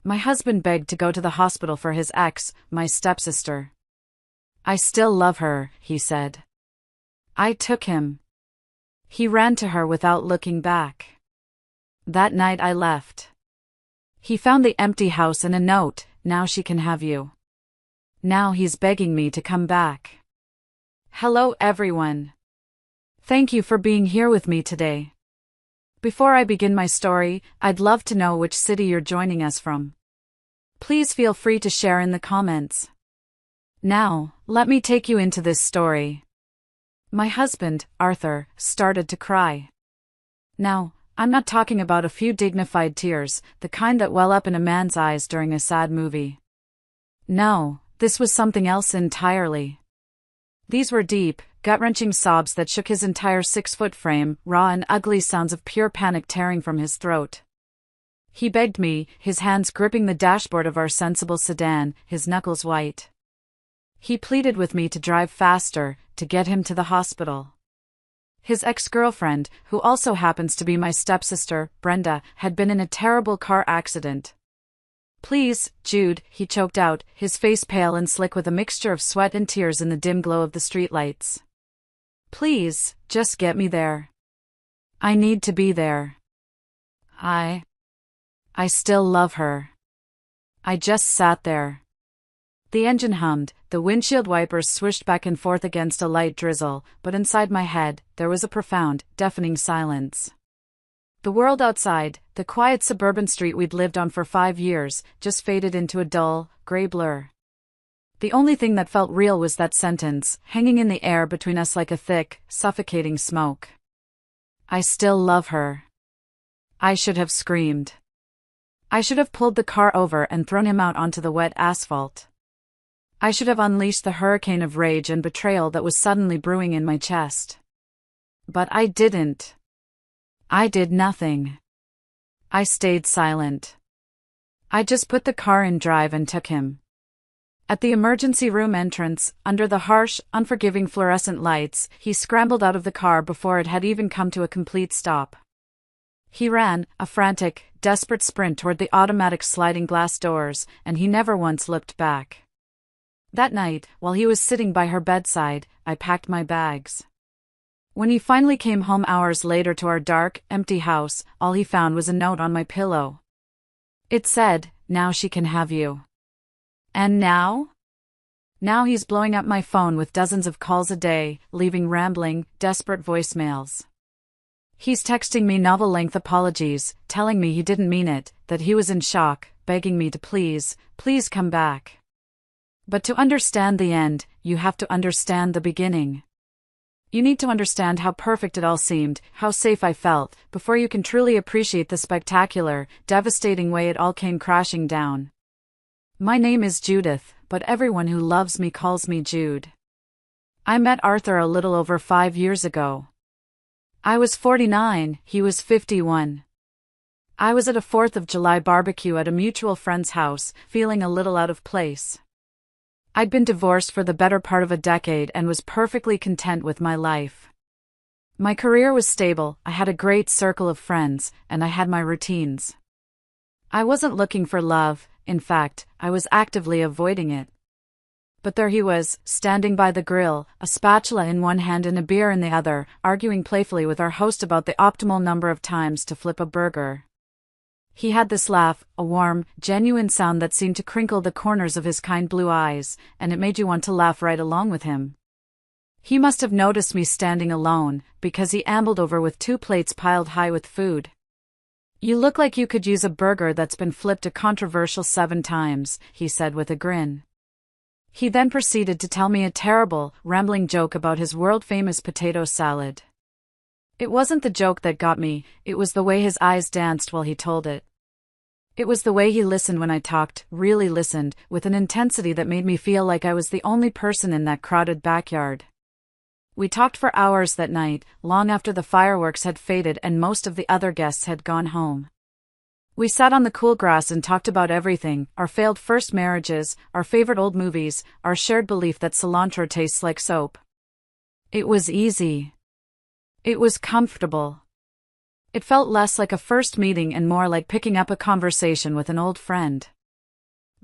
My husband begged to go to the hospital for his ex, my stepsister. I still love her, he said. I took him. He ran to her without looking back. That night I left. He found the empty house and a note, "Now she can have you." Now he's begging me to come back. Hello everyone. Thank you for being here with me today. Before I begin my story, I'd love to know which city you're joining us from. Please feel free to share in the comments. Now, let me take you into this story. My husband, Arthur, started to cry. Now, I'm not talking about a few dignified tears, the kind that well up in a man's eyes during a sad movie. No, this was something else entirely. These were deep, gut-wrenching sobs that shook his entire 6-foot frame, raw and ugly sounds of pure panic tearing from his throat. He begged me, his hands gripping the dashboard of our sensible sedan, his knuckles white. He pleaded with me to drive faster, to get him to the hospital. His ex-girlfriend, who also happens to be my stepsister, Brenda, had been in a terrible car accident. "Please, Jude," he choked out, his face pale and slick with a mixture of sweat and tears in the dim glow of the streetlights. "Please, just get me there. I need to be there. I still love her." I just sat there. The engine hummed, the windshield wipers swished back and forth against a light drizzle, but inside my head, there was a profound, deafening silence. The world outside, the quiet suburban street we'd lived on for 5 years, just faded into a dull, gray blur. The only thing that felt real was that sentence, hanging in the air between us like a thick, suffocating smoke. I still love her. I should have screamed. I should have pulled the car over and thrown him out onto the wet asphalt. I should have unleashed the hurricane of rage and betrayal that was suddenly brewing in my chest. But I didn't. I did nothing. I stayed silent. I just put the car in drive and took him. At the emergency room entrance, under the harsh, unforgiving fluorescent lights, he scrambled out of the car before it had even come to a complete stop. He ran, a frantic, desperate sprint toward the automatic sliding glass doors, and he never once looked back. That night, while he was sitting by her bedside, I packed my bags. When he finally came home hours later to our dark, empty house, all he found was a note on my pillow. It said, "Now she can have you." And now? Now he's blowing up my phone with dozens of calls a day, leaving rambling, desperate voicemails. He's texting me novel-length apologies, telling me he didn't mean it, that he was in shock, begging me to please come back. But to understand the end, you have to understand the beginning. You need to understand how perfect it all seemed, how safe I felt, before you can truly appreciate the spectacular, devastating way it all came crashing down. My name is Judith, but everyone who loves me calls me Jude. I met Arthur a little over 5 years ago. I was 49, he was 51. I was at a 4th of July barbecue at a mutual friend's house, feeling a little out of place. I'd been divorced for the better part of a decade and was perfectly content with my life. My career was stable, I had a great circle of friends, and I had my routines. I wasn't looking for love, in fact, I was actively avoiding it. But there he was, standing by the grill, a spatula in one hand and a beer in the other, arguing playfully with our host about the optimal number of times to flip a burger. He had this laugh, a warm, genuine sound that seemed to crinkle the corners of his kind blue eyes, and it made you want to laugh right along with him. He must have noticed me standing alone, because he ambled over with 2 plates piled high with food. "You look like you could use a burger that's been flipped a controversial 7 times, he said with a grin. He then proceeded to tell me a terrible, rambling joke about his world-famous potato salad. It wasn't the joke that got me, it was the way his eyes danced while he told it. It was the way he listened when I talked, really listened, with an intensity that made me feel like I was the only person in that crowded backyard. We talked for hours that night, long after the fireworks had faded and most of the other guests had gone home. We sat on the cool grass and talked about everything, our failed first marriages, our favorite old movies, our shared belief that cilantro tastes like soap. It was easy. It was comfortable. It felt less like a first meeting and more like picking up a conversation with an old friend.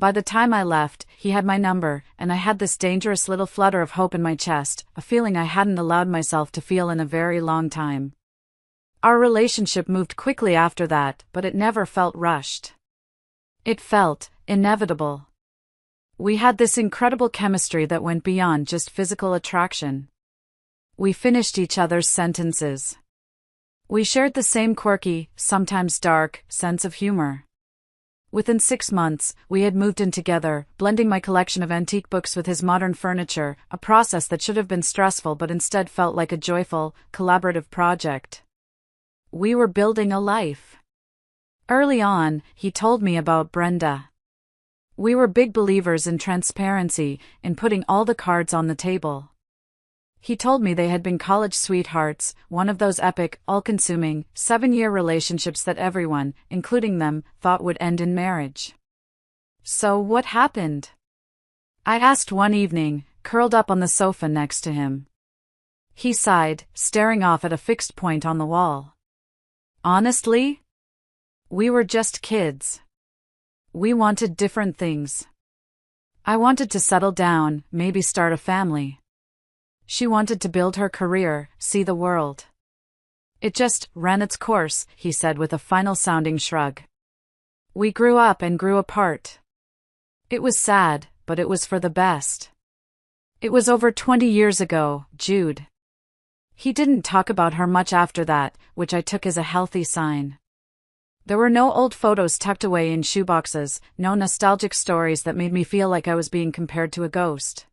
By the time I left, he had my number, and I had this dangerous little flutter of hope in my chest, a feeling I hadn't allowed myself to feel in a very long time. Our relationship moved quickly after that, but it never felt rushed. It felt inevitable. We had this incredible chemistry that went beyond just physical attraction. We finished each other's sentences. We shared the same quirky, sometimes dark, sense of humor. Within 6 months, we had moved in together, blending my collection of antique books with his modern furniture, a process that should have been stressful but instead felt like a joyful, collaborative project. We were building a life. Early on, he told me about Brenda. We were big believers in transparency, in putting all the cards on the table. He told me they had been college sweethearts, one of those epic, all-consuming, 7-year relationships that everyone, including them, thought would end in marriage. So what happened? I asked one evening, curled up on the sofa next to him. He sighed, staring off at a fixed point on the wall. Honestly? We were just kids. We wanted different things. I wanted to settle down, maybe start a family. She wanted to build her career, see the world. It just ran its course, he said with a final-sounding shrug. We grew up and grew apart. It was sad, but it was for the best. It was over 20 years ago, Jude. He didn't talk about her much after that, which I took as a healthy sign. There were no old photos tucked away in shoeboxes, no nostalgic stories that made me feel like I was being compared to a ghost.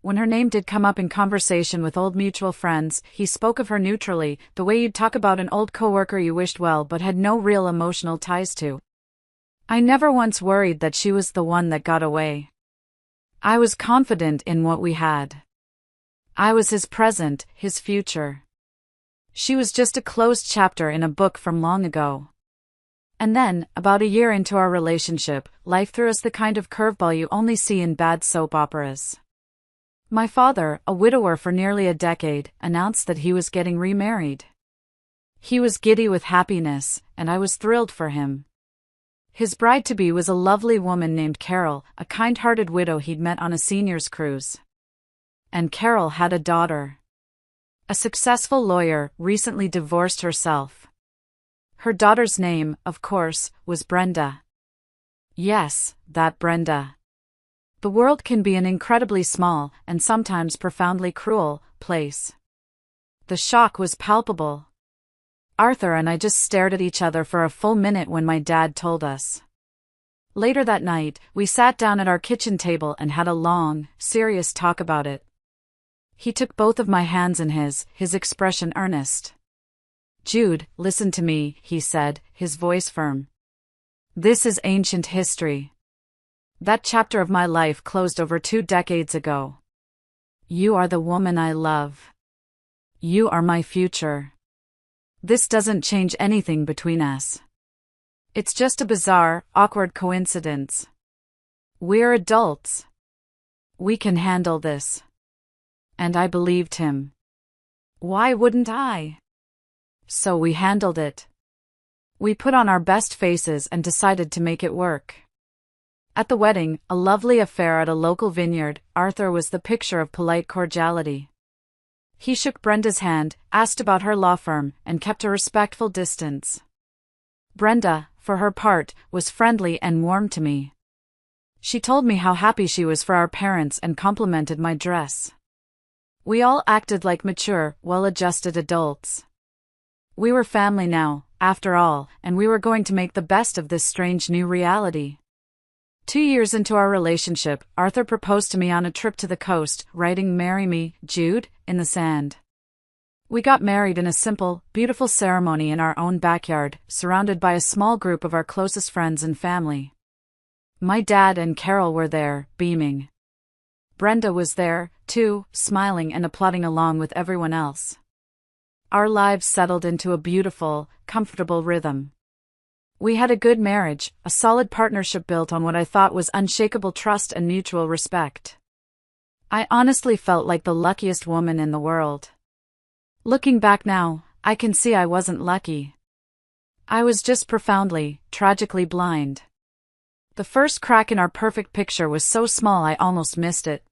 When her name did come up in conversation with old mutual friends, he spoke of her neutrally, the way you'd talk about an old coworker you wished well but had no real emotional ties to. I never once worried that she was the one that got away. I was confident in what we had. I was his present, his future. She was just a closed chapter in a book from long ago. And then, about a year into our relationship, life threw us the kind of curveball you only see in bad soap operas. My father, a widower for nearly a decade, announced that he was getting remarried. He was giddy with happiness, and I was thrilled for him. His bride-to-be was a lovely woman named Carol, a kind-hearted widow he'd met on a seniors' cruise. And Carol had a daughter. A successful lawyer, recently divorced herself. Her daughter's name, of course, was Brenda. Yes, that Brenda. The world can be an incredibly small, and sometimes profoundly cruel, place. The shock was palpable. Arthur and I just stared at each other for a full minute when my dad told us. Later that night, we sat down at our kitchen table and had a long, serious talk about it. He took both of my hands in his expression earnest. Jude, listen to me, he said, his voice firm. This is ancient history. That chapter of my life closed over 2 decades ago. You are the woman I love. You are my future. This doesn't change anything between us. It's just a bizarre, awkward coincidence. We're adults. We can handle this. And I believed him. Why wouldn't I? So we handled it. We put on our best faces and decided to make it work. At the wedding, a lovely affair at a local vineyard, Arthur was the picture of polite cordiality. He shook Brenda's hand, asked about her law firm, and kept a respectful distance. Brenda, for her part, was friendly and warm to me. She told me how happy she was for our parents and complimented my dress. We all acted like mature, well-adjusted adults. We were family now, after all, and we were going to make the best of this strange new reality. 2 years into our relationship, Arthur proposed to me on a trip to the coast, writing "Marry me, Jude," in the sand. We got married in a simple, beautiful ceremony in our own backyard, surrounded by a small group of our closest friends and family. My dad and Carol were there, beaming. Brenda was there, too, smiling and applauding along with everyone else. Our lives settled into a beautiful, comfortable rhythm. We had a good marriage, a solid partnership built on what I thought was unshakable trust and mutual respect. I honestly felt like the luckiest woman in the world. Looking back now, I can see I wasn't lucky. I was just profoundly, tragically blind. The first crack in our perfect picture was so small I almost missed it.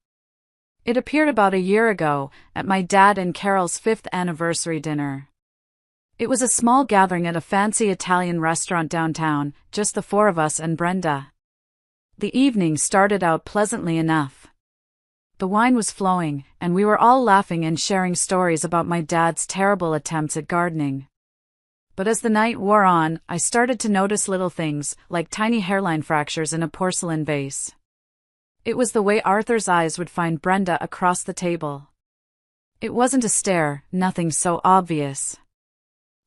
It appeared about a year ago, at my dad and Carol's 5th anniversary dinner. It was a small gathering at a fancy Italian restaurant downtown, just the 4 of us and Brenda. The evening started out pleasantly enough. The wine was flowing, and we were all laughing and sharing stories about my dad's terrible attempts at gardening. But as the night wore on, I started to notice little things, like tiny hairline fractures in a porcelain vase. It was the way Arthur's eyes would find Brenda across the table. It wasn't a stare, nothing so obvious.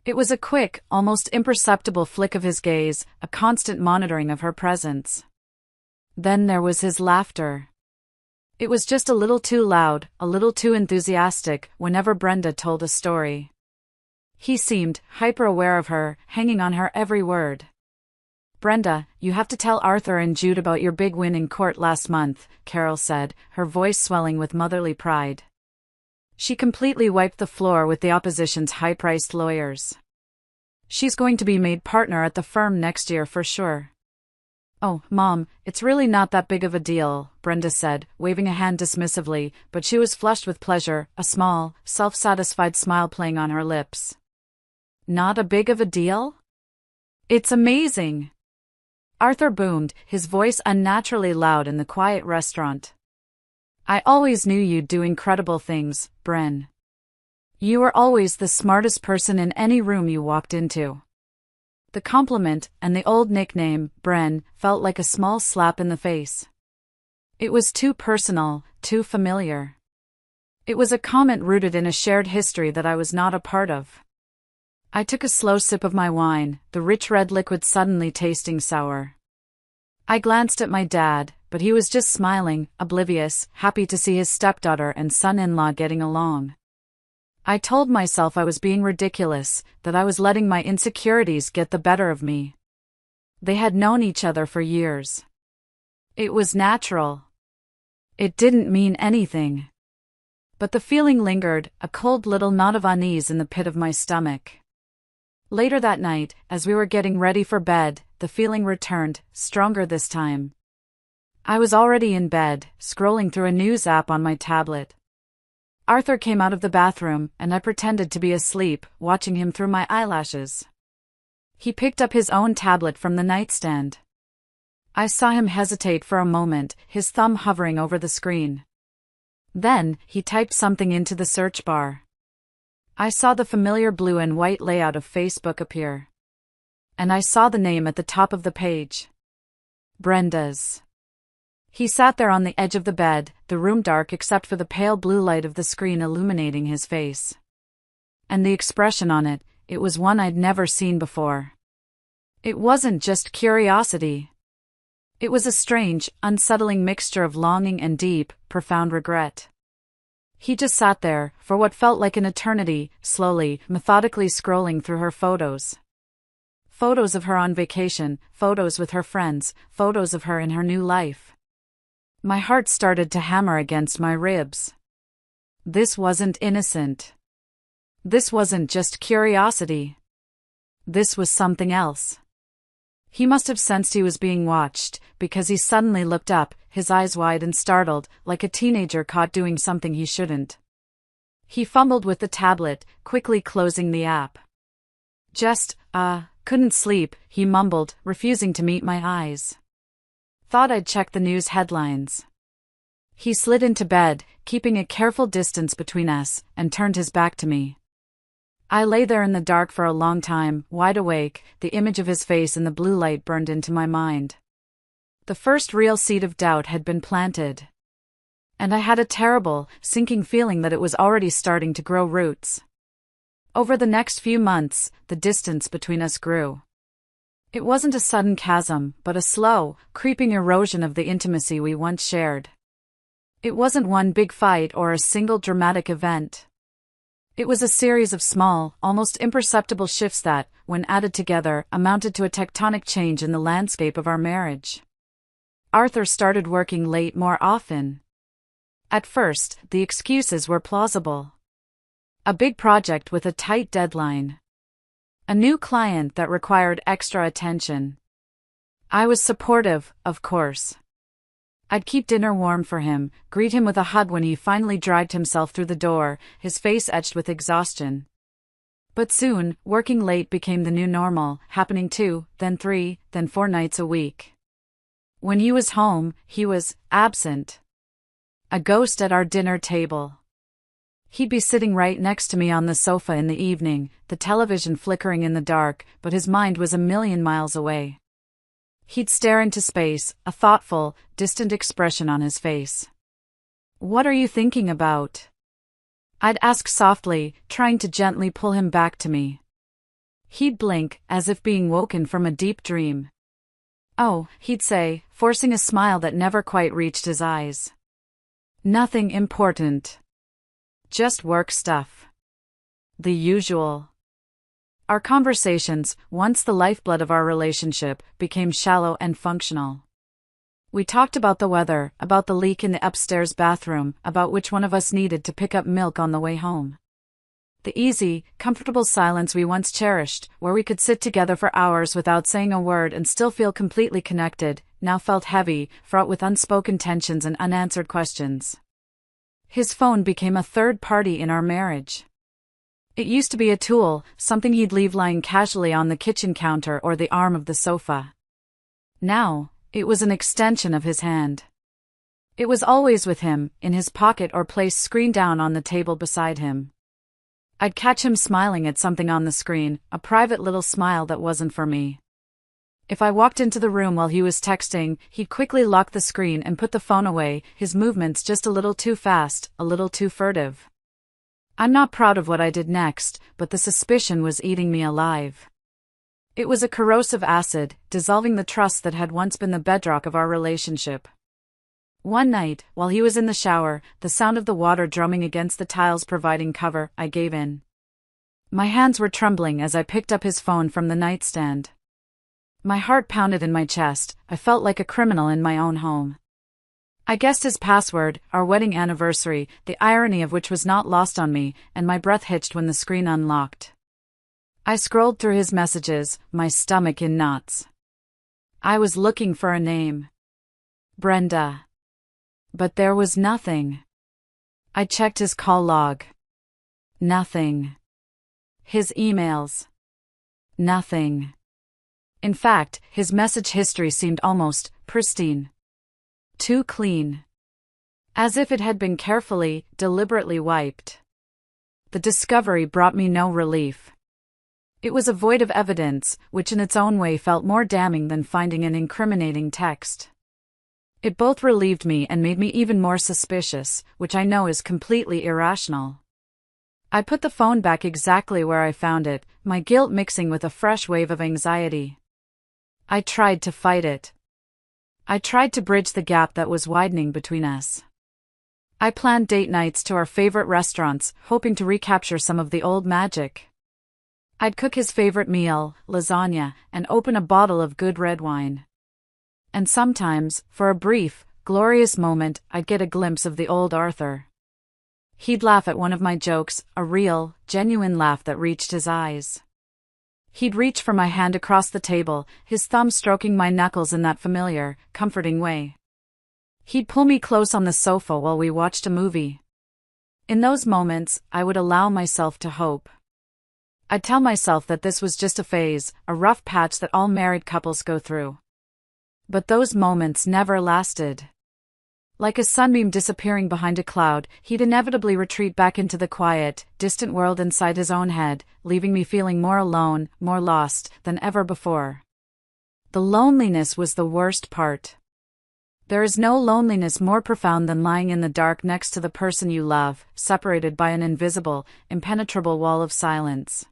It was a quick, almost imperceptible flick of his gaze, a constant monitoring of her presence. Then there was his laughter. It was just a little too loud, a little too enthusiastic, whenever Brenda told a story. He seemed hyper-aware of her, hanging on her every word. "Brenda, you have to tell Arthur and Jude about your big win in court last month," Carol said, her voice swelling with motherly pride. She completely wiped the floor with the opposition's high-priced lawyers. "She's going to be made partner at the firm next year for sure." "Oh, Mom, it's really not that big of a deal," Brenda said, waving a hand dismissively, but she was flushed with pleasure, a small, self-satisfied smile playing on her lips. "Not a big of a deal? It's amazing!" Arthur boomed, his voice unnaturally loud in the quiet restaurant. "I always knew you'd do incredible things, Bren. You were always the smartest person in any room you walked into." The compliment, and the old nickname, Bren, felt like a small slap in the face. It was too personal, too familiar. It was a comment rooted in a shared history that I was not a part of. I took a slow sip of my wine, the rich red liquid suddenly tasting sour. I glanced at my dad, but he was just smiling, oblivious, happy to see his stepdaughter and son-in-law getting along. I told myself I was being ridiculous, that I was letting my insecurities get the better of me. They had known each other for years. It was natural. It didn't mean anything. But the feeling lingered, a cold little knot of unease in the pit of my stomach. Later that night, as we were getting ready for bed, the feeling returned, stronger this time. I was already in bed, scrolling through a news app on my tablet. Arthur came out of the bathroom, and I pretended to be asleep, watching him through my eyelashes. He picked up his own tablet from the nightstand. I saw him hesitate for a moment, his thumb hovering over the screen. Then, he typed something into the search bar. I saw the familiar blue and white layout of Facebook appear. And I saw the name at the top of the page. Brenda's. He sat there on the edge of the bed, the room dark except for the pale blue light of the screen illuminating his face. And the expression on it, it was one I'd never seen before. It wasn't just curiosity. It was a strange, unsettling mixture of longing and deep, profound regret. He just sat there, for what felt like an eternity, slowly, methodically scrolling through her photos. Photos of her on vacation, photos with her friends, photos of her in her new life. My heart started to hammer against my ribs. This wasn't innocent. This wasn't just curiosity. This was something else. He must have sensed he was being watched, because he suddenly looked up, his eyes wide and startled, like a teenager caught doing something he shouldn't. He fumbled with the tablet, quickly closing the app. Couldn't sleep, he mumbled, refusing to meet my eyes. Thought I'd check the news headlines. He slid into bed, keeping a careful distance between us, and turned his back to me. I lay there in the dark for a long time, wide awake, the image of his face in the blue light burned into my mind. The first real seed of doubt had been planted. And I had a terrible, sinking feeling that it was already starting to grow roots. Over the next few months, the distance between us grew. It wasn't a sudden chasm, but a slow, creeping erosion of the intimacy we once shared. It wasn't one big fight or a single dramatic event. It was a series of small, almost imperceptible shifts that, when added together, amounted to a tectonic change in the landscape of our marriage. Arthur started working late more often. At first, the excuses were plausible. A big project with a tight deadline. A new client that required extra attention. I was supportive, of course. I'd keep dinner warm for him, greet him with a hug when he finally dragged himself through the door, his face etched with exhaustion. But soon, working late became the new normal, happening 2, then 3, then 4 nights a week. When he was home, he was absent. A ghost at our dinner table. He'd be sitting right next to me on the sofa in the evening, the television flickering in the dark, but his mind was a million miles away. He'd stare into space, a thoughtful, distant expression on his face. "What are you thinking about?" I'd ask softly, trying to gently pull him back to me. He'd blink, as if being woken from a deep dream. "Oh," he'd say, forcing a smile that never quite reached his eyes. "Nothing important. Just work stuff. The usual." Our conversations, once the lifeblood of our relationship, became shallow and functional. We talked about the weather, about the leak in the upstairs bathroom, about which one of us needed to pick up milk on the way home. The easy, comfortable silence we once cherished, where we could sit together for hours without saying a word and still feel completely connected, now felt heavy, fraught with unspoken tensions and unanswered questions. His phone became a third party in our marriage. It used to be a tool, something he'd leave lying casually on the kitchen counter or the arm of the sofa. Now, it was an extension of his hand. It was always with him, in his pocket or placed screen down on the table beside him. I'd catch him smiling at something on the screen, a private little smile that wasn't for me. If I walked into the room while he was texting, he'd quickly lock the screen and put the phone away, his movements just a little too fast, a little too furtive. I'm not proud of what I did next, but the suspicion was eating me alive. It was a corrosive acid, dissolving the trust that had once been the bedrock of our relationship. One night, while he was in the shower, the sound of the water drumming against the tiles providing cover, I gave in. My hands were trembling as I picked up his phone from the nightstand. My heart pounded in my chest, I felt like a criminal in my own home. I guessed his password, our wedding anniversary, the irony of which was not lost on me, and my breath hitched when the screen unlocked. I scrolled through his messages, my stomach in knots. I was looking for a name. Brenda. But there was nothing. I checked his call log. Nothing. His emails. Nothing. In fact, his message history seemed almost pristine. Too clean. As if it had been carefully, deliberately wiped. The discovery brought me no relief. It was a void of evidence, which in its own way felt more damning than finding an incriminating text. It both relieved me and made me even more suspicious, which I know is completely irrational. I put the phone back exactly where I found it, my guilt mixing with a fresh wave of anxiety. I tried to fight it. I tried to bridge the gap that was widening between us. I planned date nights to our favorite restaurants, hoping to recapture some of the old magic. I'd cook his favorite meal, lasagna, and open a bottle of good red wine. And sometimes, for a brief, glorious moment, I'd get a glimpse of the old Arthur. He'd laugh at one of my jokes, a real, genuine laugh that reached his eyes. He'd reach for my hand across the table, his thumb stroking my knuckles in that familiar, comforting way. He'd pull me close on the sofa while we watched a movie. In those moments, I would allow myself to hope. I'd tell myself that this was just a phase, a rough patch that all married couples go through. But those moments never lasted. Like a sunbeam disappearing behind a cloud, he'd inevitably retreat back into the quiet, distant world inside his own head, leaving me feeling more alone, more lost, than ever before. The loneliness was the worst part. There is no loneliness more profound than lying in the dark next to the person you love, separated by an invisible, impenetrable wall of silence.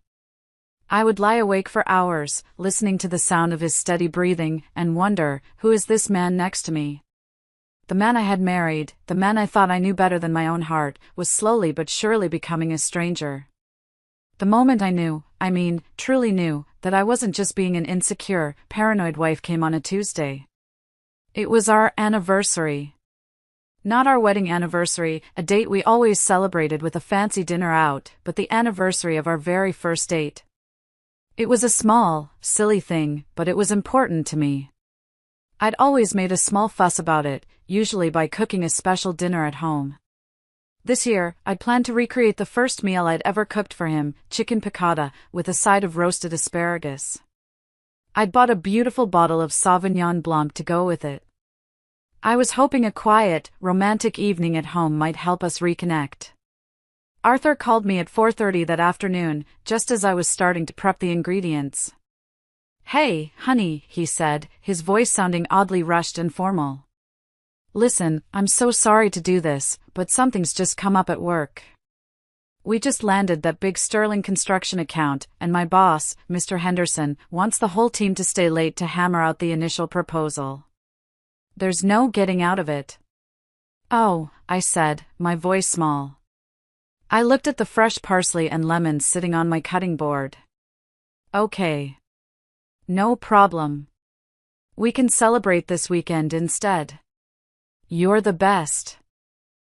I would lie awake for hours, listening to the sound of his steady breathing, and wonder, who is this man next to me? The man I had married, the man I thought I knew better than my own heart, was slowly but surely becoming a stranger. The moment I knew, truly knew, that I wasn't just being an insecure, paranoid wife came on a Tuesday. It was our anniversary. Not our wedding anniversary, a date we always celebrated with a fancy dinner out, but the anniversary of our very first date. It was a small, silly thing, but it was important to me. I'd always made a small fuss about it, usually by cooking a special dinner at home. This year, I'd planned to recreate the first meal I'd ever cooked for him, chicken piccata, with a side of roasted asparagus. I'd bought a beautiful bottle of Sauvignon Blanc to go with it. I was hoping a quiet, romantic evening at home might help us reconnect. Arthur called me at 4:30 that afternoon, just as I was starting to prep the ingredients. "Hey, honey," he said, his voice sounding oddly rushed and formal. "Listen, I'm so sorry to do this, but something's just come up at work. We just landed that big Sterling construction account, and my boss, Mr. Henderson, wants the whole team to stay late to hammer out the initial proposal. There's no getting out of it." "Oh," I said, my voice small. I looked at the fresh parsley and lemons sitting on my cutting board. "Okay. No problem. We can celebrate this weekend instead." "You're the best."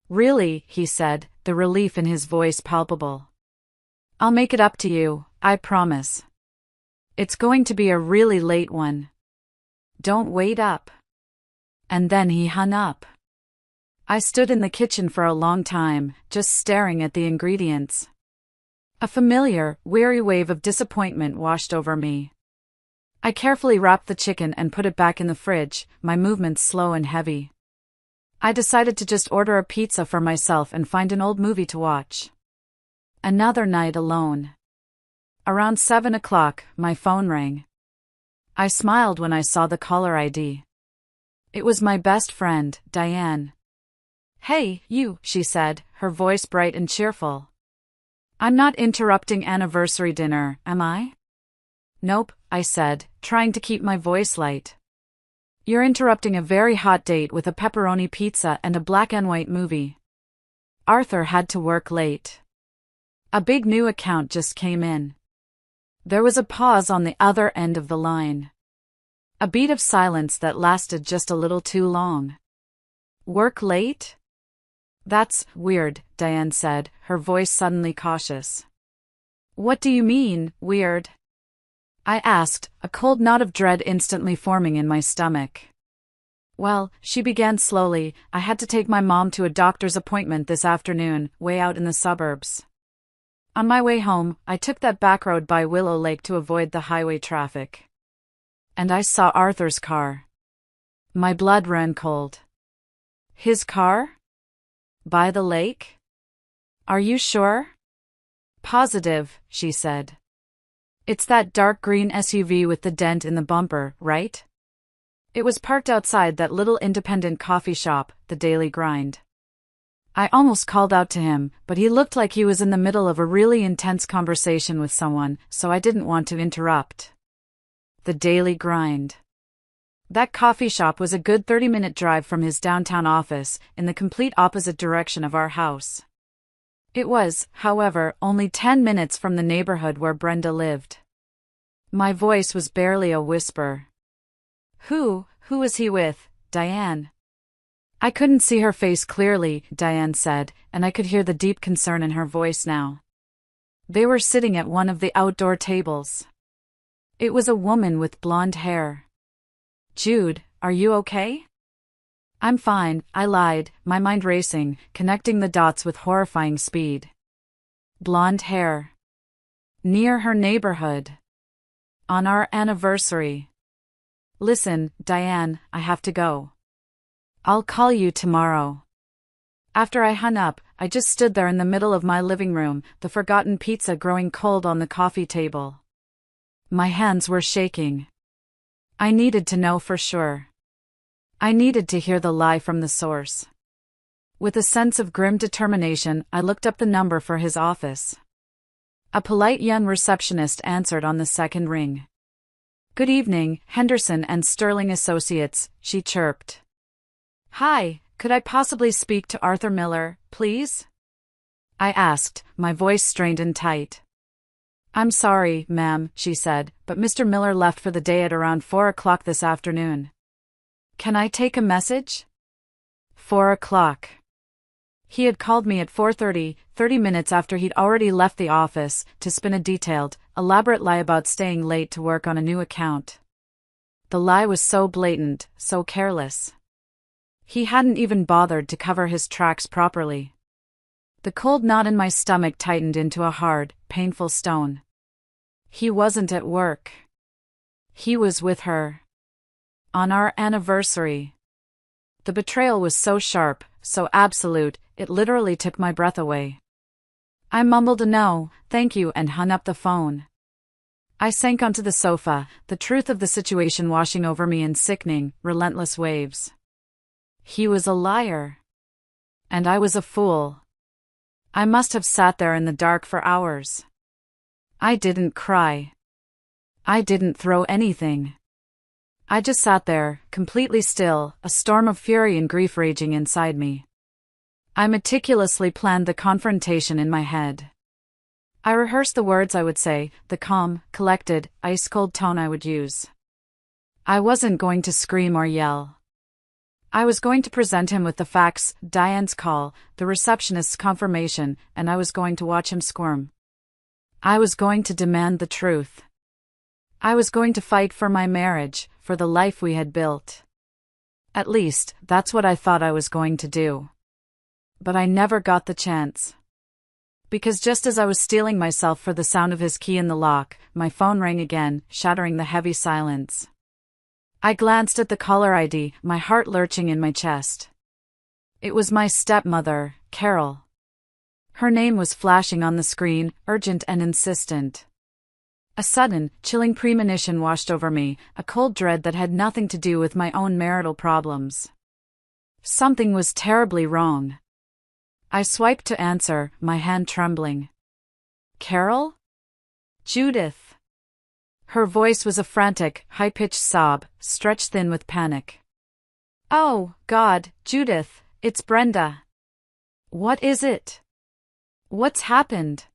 "Really," he said, the relief in his voice palpable. "I'll make it up to you, I promise. It's going to be a really late one. Don't wait up." And then he hung up. I stood in the kitchen for a long time, just staring at the ingredients. A familiar, weary wave of disappointment washed over me. I carefully wrapped the chicken and put it back in the fridge, my movements slow and heavy. I decided to just order a pizza for myself and find an old movie to watch. Another night alone. Around 7 o'clock, my phone rang. I smiled when I saw the caller ID. It was my best friend, Diane. "Hey, you," she said, her voice bright and cheerful. "I'm not interrupting anniversary dinner, am I?" "Nope," I said, trying to keep my voice light. "You're interrupting a very hot date with a pepperoni pizza and a black and white movie." Arthur had to work late. A big new account just came in. There was a pause on the other end of the line. A beat of silence that lasted just a little too long. "Work late?" "That's weird," Diane said, her voice suddenly cautious. "What do you mean, weird?" I asked, a cold knot of dread instantly forming in my stomach. "Well," she began slowly, "I had to take my mom to a doctor's appointment this afternoon, way out in the suburbs. On my way home, I took that back road by Willow Lake to avoid the highway traffic. And I saw Arthur's car. My blood ran cold." "His car? By the lake? Are you sure?" "Positive," she said. "It's that dark green SUV with the dent in the bumper, right? It was parked outside that little independent coffee shop, the Daily Grind." I almost called out to him, but he looked like he was in the middle of a really intense conversation with someone, so I didn't want to interrupt. The Daily Grind. That coffee shop was a good 30-minute drive from his downtown office, in the complete opposite direction of our house. It was, however, only 10 minutes from the neighborhood where Brenda lived. My voice was barely a whisper. Who was he with, Diane?" "I couldn't see her face clearly," Diane said, and I could hear the deep concern in her voice now. "They were sitting at one of the outdoor tables. It was a woman with blonde hair." "Jude, are you okay?" "I'm fine," I lied, my mind racing, connecting the dots with horrifying speed. Blonde hair. Near her neighborhood. On our anniversary. "Listen, Diane, I have to go. I'll call you tomorrow." After I hung up, I just stood there in the middle of my living room, the forgotten pizza growing cold on the coffee table. My hands were shaking. I needed to know for sure. I needed to hear the lie from the source. With a sense of grim determination, I looked up the number for his office. A polite young receptionist answered on the second ring. "Good evening, Henderson and Sterling Associates," she chirped. "Hi, could I possibly speak to Arthur Miller, please?" I asked, my voice strained and tight. "I'm sorry, ma'am," she said, "but Mr. Miller left for the day at around 4 o'clock this afternoon. Can I take a message?" 4 o'clock. He had called me at 4:30, 30 minutes after he'd already left the office, to spin a detailed, elaborate lie about staying late to work on a new account. The lie was so blatant, so careless. He hadn't even bothered to cover his tracks properly. The cold knot in my stomach tightened into a hard, painful stone. He wasn't at work. He was with her. On our anniversary. The betrayal was so sharp, so absolute, it literally took my breath away. I mumbled a no, thank you, and hung up the phone. I sank onto the sofa, the truth of the situation washing over me in sickening, relentless waves. He was a liar. And I was a fool. I must have sat there in the dark for hours. I didn't cry. I didn't throw anything. I just sat there, completely still, a storm of fury and grief raging inside me. I meticulously planned the confrontation in my head. I rehearsed the words I would say, the calm, collected, ice-cold tone I would use. I wasn't going to scream or yell. I was going to present him with the facts, Diane's call, the receptionist's confirmation, and I was going to watch him squirm. I was going to demand the truth. I was going to fight for my marriage, for the life we had built. At least, that's what I thought I was going to do. But I never got the chance. Because just as I was steeling myself for the sound of his key in the lock, my phone rang again, shattering the heavy silence. I glanced at the caller ID, my heart lurching in my chest. It was my stepmother, Carol. Her name was flashing on the screen, urgent and insistent. A sudden, chilling premonition washed over me, a cold dread that had nothing to do with my own marital problems. Something was terribly wrong. I swiped to answer, my hand trembling. Carol? Judith. Her voice was a frantic, high-pitched sob, stretched thin with panic. Oh, God, Judith, it's Brenda. What is it? What's happened?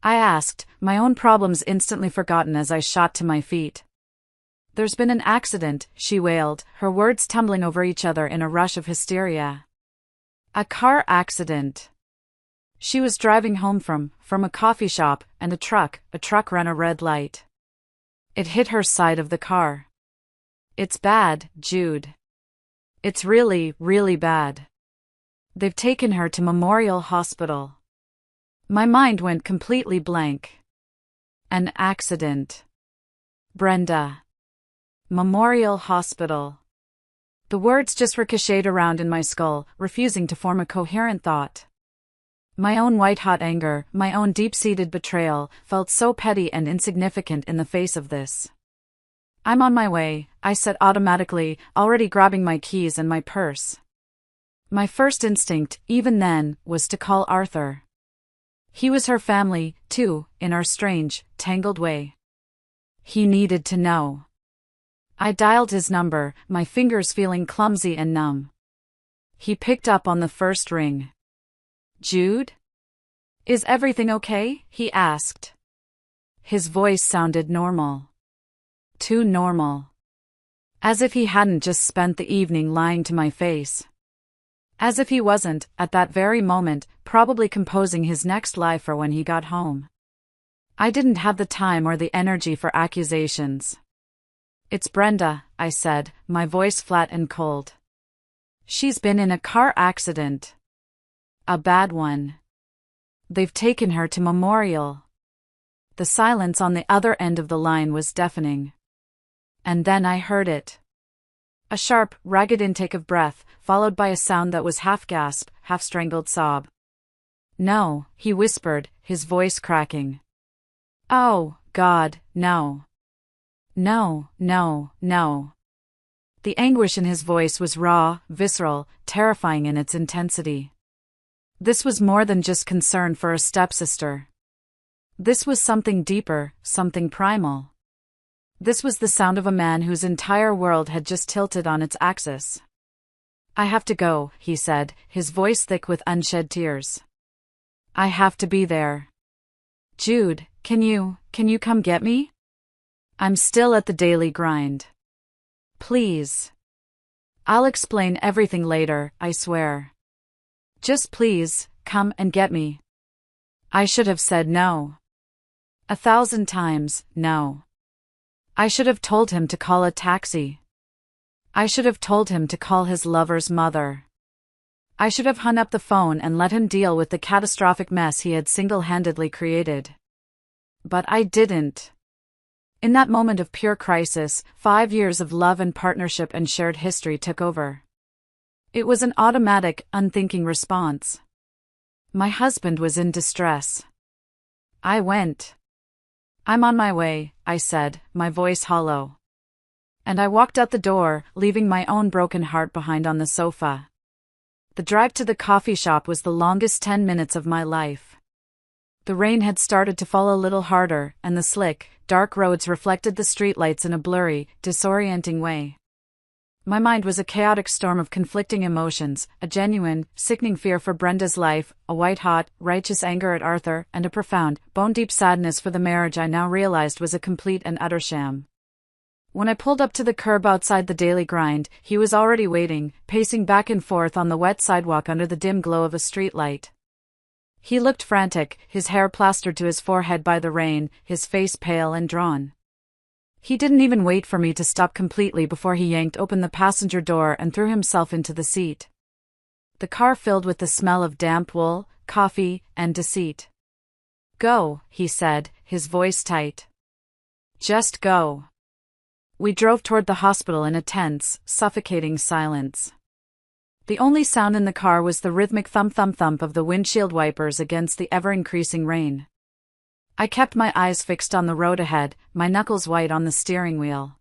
I asked, my own problems instantly forgotten as I shot to my feet. There's been an accident, she wailed, her words tumbling over each other in a rush of hysteria. A car accident. She was driving home from a coffee shop, and a truck ran a red light. It hit her side of the car. It's bad, Jude. It's really, really bad. They've taken her to Memorial Hospital. My mind went completely blank. An accident. Brenda. Memorial Hospital. The words just ricocheted around in my skull, refusing to form a coherent thought. My own white-hot anger, my own deep-seated betrayal, felt so petty and insignificant in the face of this. I'm on my way, I said automatically, already grabbing my keys and my purse. My first instinct, even then, was to call Arthur. He was her family, too, in our strange, tangled way. He needed to know. I dialed his number, my fingers feeling clumsy and numb. He picked up on the first ring. Jude? Is everything okay? He asked. His voice sounded normal. Too normal. As if he hadn't just spent the evening lying to my face. As if he wasn't, at that very moment, probably composing his next lie for when he got home. I didn't have the time or the energy for accusations. It's Brenda, I said, my voice flat and cold. She's been in a car accident. A bad one. They've taken her to Memorial. The silence on the other end of the line was deafening. And then I heard it. A sharp, ragged intake of breath, followed by a sound that was half gasp, half strangled sob. No, he whispered, his voice cracking. Oh, God, no. No, no, no. The anguish in his voice was raw, visceral, terrifying in its intensity. This was more than just concern for a stepsister. This was something deeper, something primal. This was the sound of a man whose entire world had just tilted on its axis. I have to go, he said, his voice thick with unshed tears. I have to be there. Jude, can you come get me? I'm still at the daily grind. Please. I'll explain everything later, I swear. Just please, come and get me. I should have said no. 1,000 times, no. I should have told him to call a taxi. I should have told him to call his lover's mother. I should have hung up the phone and let him deal with the catastrophic mess he had single-handedly created. But I didn't. In that moment of pure crisis, 5 years of love and partnership and shared history took over. It was an automatic, unthinking response. My husband was in distress. I went. "I'm on my way," I said, my voice hollow. And I walked out the door, leaving my own broken heart behind on the sofa. The drive to the coffee shop was the longest 10 minutes of my life. The rain had started to fall a little harder, and the slick, dark roads reflected the streetlights in a blurry, disorienting way. My mind was a chaotic storm of conflicting emotions, a genuine, sickening fear for Brenda's life, a white-hot, righteous anger at Arthur, and a profound, bone-deep sadness for the marriage I now realized was a complete and utter sham. When I pulled up to the curb outside the Daily Grind, he was already waiting, pacing back and forth on the wet sidewalk under the dim glow of a streetlight. He looked frantic, his hair plastered to his forehead by the rain, his face pale and drawn. He didn't even wait for me to stop completely before he yanked open the passenger door and threw himself into the seat. The car filled with the smell of damp wool, coffee, and deceit. "Go," he said, his voice tight. "Just go." We drove toward the hospital in a tense, suffocating silence. The only sound in the car was the rhythmic thump-thump-thump of the windshield wipers against the ever-increasing rain. I kept my eyes fixed on the road ahead, my knuckles white on the steering wheel.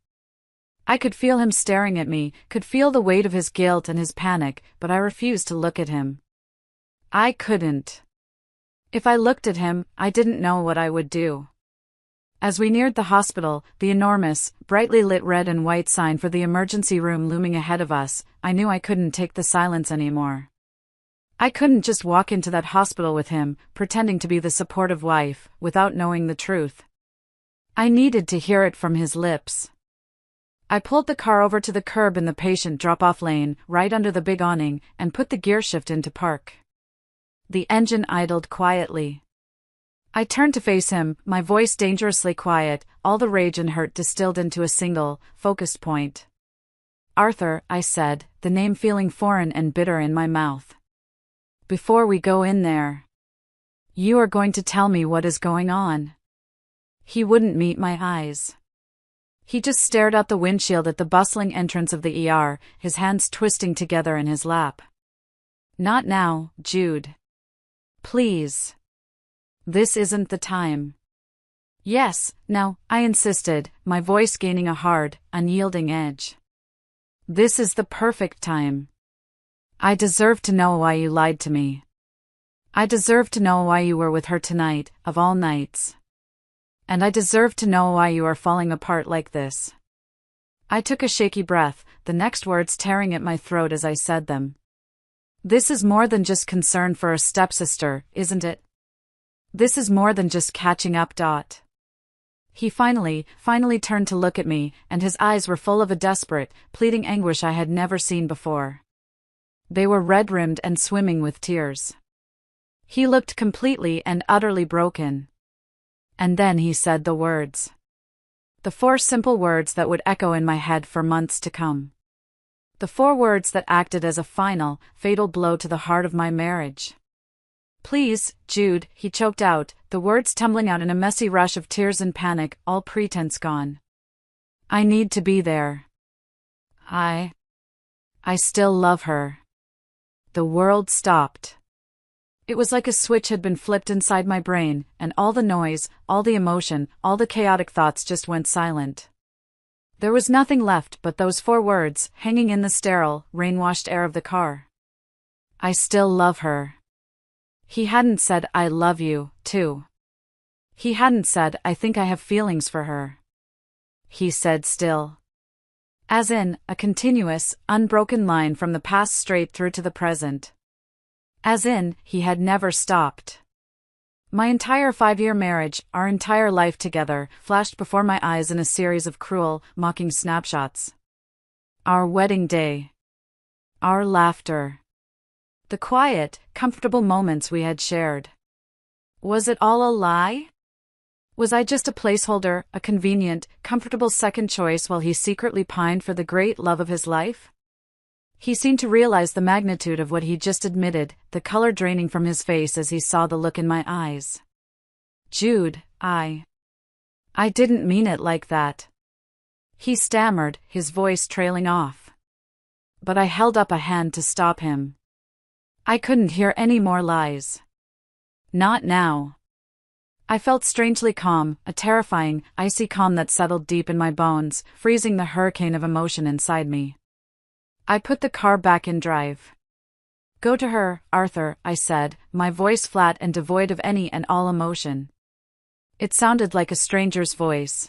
I could feel him staring at me, could feel the weight of his guilt and his panic, but I refused to look at him. I couldn't. If I looked at him, I didn't know what I would do. As we neared the hospital, the enormous, brightly lit red and white sign for the emergency room looming ahead of us, I knew I couldn't take the silence anymore. I couldn't just walk into that hospital with him, pretending to be the supportive wife, without knowing the truth. I needed to hear it from his lips. I pulled the car over to the curb in the patient drop-off lane, right under the big awning, and put the gear shift into park. The engine idled quietly. I turned to face him, my voice dangerously quiet, all the rage and hurt distilled into a single, focused point. "Arthur," I said, the name feeling foreign and bitter in my mouth. "Before we go in there, you are going to tell me what is going on." He wouldn't meet my eyes. He just stared out the windshield at the bustling entrance of the ER, his hands twisting together in his lap. "Not now, Jude. Please. This isn't the time." "Yes, now," I insisted, my voice gaining a hard, unyielding edge. "This is the perfect time. I deserve to know why you lied to me. I deserve to know why you were with her tonight, of all nights. And I deserve to know why you are falling apart like this." I took a shaky breath, the next words tearing at my throat as I said them. "This is more than just concern for a stepsister, isn't it? This is more than just catching up. He finally turned to look at me, and his eyes were full of a desperate, pleading anguish I had never seen before. They were red-rimmed and swimming with tears. He looked completely and utterly broken. And then he said the words. The 4 simple words that would echo in my head for months to come. The 4 words that acted as a final, fatal blow to the heart of my marriage. "Please, Jude," he choked out, the words tumbling out in a messy rush of tears and panic, all pretense gone. "I need to be there. I still love her." The world stopped. It was like a switch had been flipped inside my brain, and all the noise, all the emotion, all the chaotic thoughts just went silent. There was nothing left but those 4 words, hanging in the sterile, rain-washed air of the car. I still love her. He hadn't said, "I love you, too." He hadn't said, "I think I have feelings for her." He said still. As in, a continuous, unbroken line from the past straight through to the present. As in, he had never stopped. My entire 5-year marriage, our entire life together, flashed before my eyes in a series of cruel, mocking snapshots. Our wedding day. Our laughter. The quiet, comfortable moments we had shared. Was it all a lie? Was I just a placeholder, a convenient, comfortable second choice while he secretly pined for the great love of his life? He seemed to realize the magnitude of what he just admitted, the color draining from his face as he saw the look in my eyes. Jude, I didn't mean it like that. He stammered, his voice trailing off. But I held up a hand to stop him. I couldn't hear any more lies. Not now. I felt strangely calm, a terrifying, icy calm that settled deep in my bones, freezing the hurricane of emotion inside me. I put the car back in drive. Go to her, Arthur, I said, my voice flat and devoid of any and all emotion. It sounded like a stranger's voice.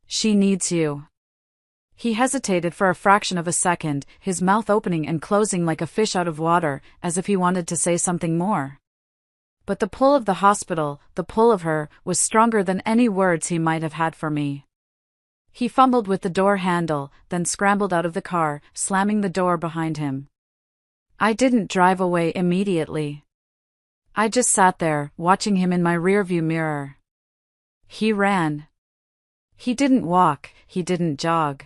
She needs you. He hesitated for a fraction of a second, his mouth opening and closing like a fish out of water, as if he wanted to say something more. But the pull of the hospital, the pull of her, was stronger than any words he might have had for me. He fumbled with the door handle, then scrambled out of the car, slamming the door behind him. I didn't drive away immediately. I just sat there, watching him in my rearview mirror. He ran. He didn't walk, he didn't jog.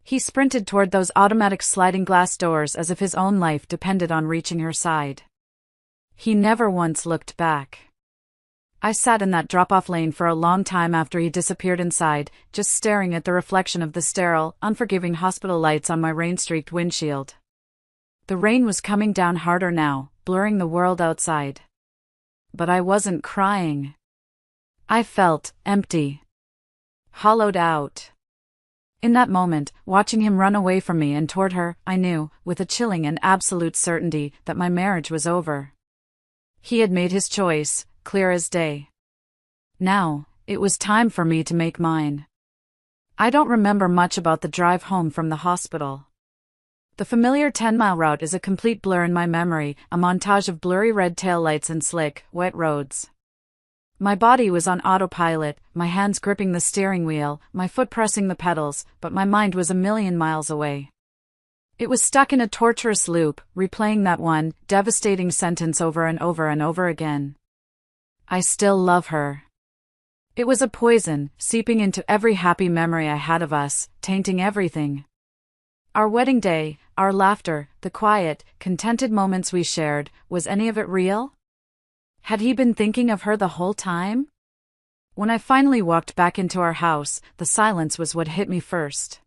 He sprinted toward those automatic sliding glass doors as if his own life depended on reaching her side. He never once looked back. I sat in that drop-off lane for a long time after he disappeared inside, just staring at the reflection of the sterile, unforgiving hospital lights on my rain-streaked windshield. The rain was coming down harder now, blurring the world outside. But I wasn't crying. I felt empty. Hollowed out. In that moment, watching him run away from me and toward her, I knew, with a chilling and absolute certainty, that my marriage was over. He had made his choice, clear as day. Now, it was time for me to make mine. I don't remember much about the drive home from the hospital. The familiar 10-mile route is a complete blur in my memory, a montage of blurry red taillights and slick, wet roads. My body was on autopilot, my hands gripping the steering wheel, my foot pressing the pedals, but my mind was a million miles away. It was stuck in a torturous loop, replaying that one devastating sentence over and over and over again. I still love her. It was a poison, seeping into every happy memory I had of us, tainting everything. Our wedding day, our laughter, the quiet, contented moments we shared, was any of it real? Had he been thinking of her the whole time? When I finally walked back into our house, the silence was what hit me first.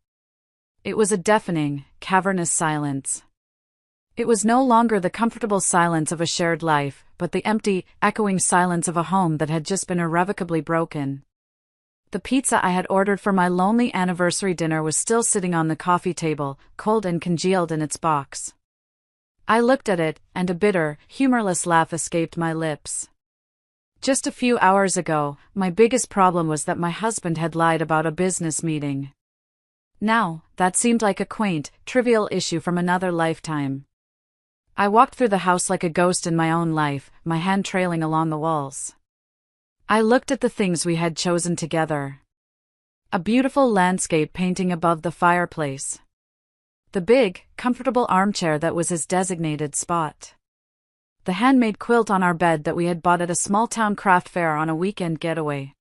It was a deafening, cavernous silence. It was no longer the comfortable silence of a shared life, but the empty, echoing silence of a home that had just been irrevocably broken. The pizza I had ordered for my lonely anniversary dinner was still sitting on the coffee table, cold and congealed in its box. I looked at it, and a bitter, humorless laugh escaped my lips. Just a few hours ago, my biggest problem was that my husband had lied about a business meeting. Now, that seemed like a quaint, trivial issue from another lifetime. I walked through the house like a ghost in my own life, my hand trailing along the walls. I looked at the things we had chosen together. A beautiful landscape painting above the fireplace. The big, comfortable armchair that was his designated spot. The handmade quilt on our bed that we had bought at a small-town craft fair on a weekend getaway.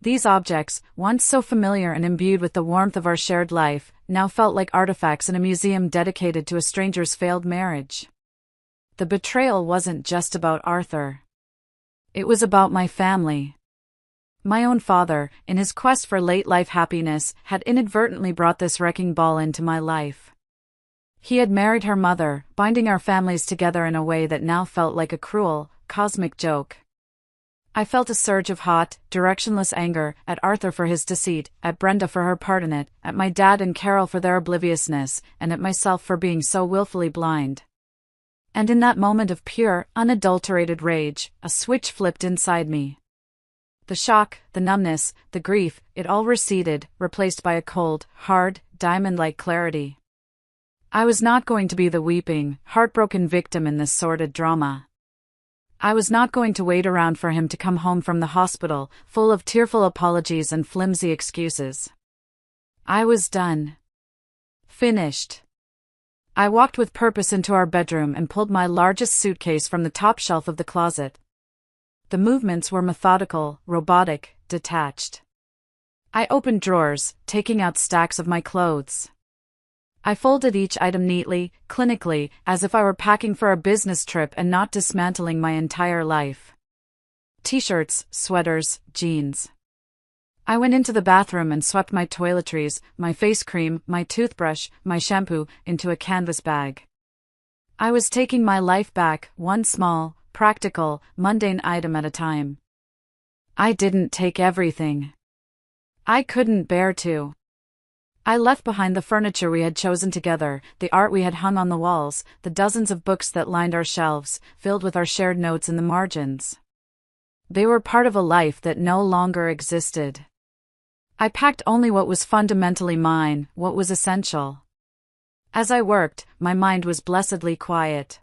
These objects, once so familiar and imbued with the warmth of our shared life, now felt like artifacts in a museum dedicated to a stranger's failed marriage. The betrayal wasn't just about Arthur. It was about my family. My own father, in his quest for late-life happiness, had inadvertently brought this wrecking ball into my life. He had married her mother, binding our families together in a way that now felt like a cruel, cosmic joke. I felt a surge of hot, directionless anger, at Arthur for his deceit, at Brenda for her part in it, at my dad and Carol for their obliviousness, and at myself for being so willfully blind. And in that moment of pure, unadulterated rage, a switch flipped inside me. The shock, the numbness, the grief, it all receded, replaced by a cold, hard, diamond-like clarity. I was not going to be the weeping, heartbroken victim in this sordid drama. I was not going to wait around for him to come home from the hospital, full of tearful apologies and flimsy excuses. I was done. Finished. I walked with purpose into our bedroom and pulled my largest suitcase from the top shelf of the closet. The movements were methodical, robotic, detached. I opened drawers, taking out stacks of my clothes. I folded each item neatly, clinically, as if I were packing for a business trip and not dismantling my entire life. T-shirts, sweaters, jeans. I went into the bathroom and swept my toiletries, my face cream, my toothbrush, my shampoo, into a canvas bag. I was taking my life back, one small, practical, mundane item at a time. I didn't take everything. I couldn't bear to. I left behind the furniture we had chosen together, the art we had hung on the walls, the dozens of books that lined our shelves, filled with our shared notes in the margins. They were part of a life that no longer existed. I packed only what was fundamentally mine, what was essential. As I worked, my mind was blessedly quiet.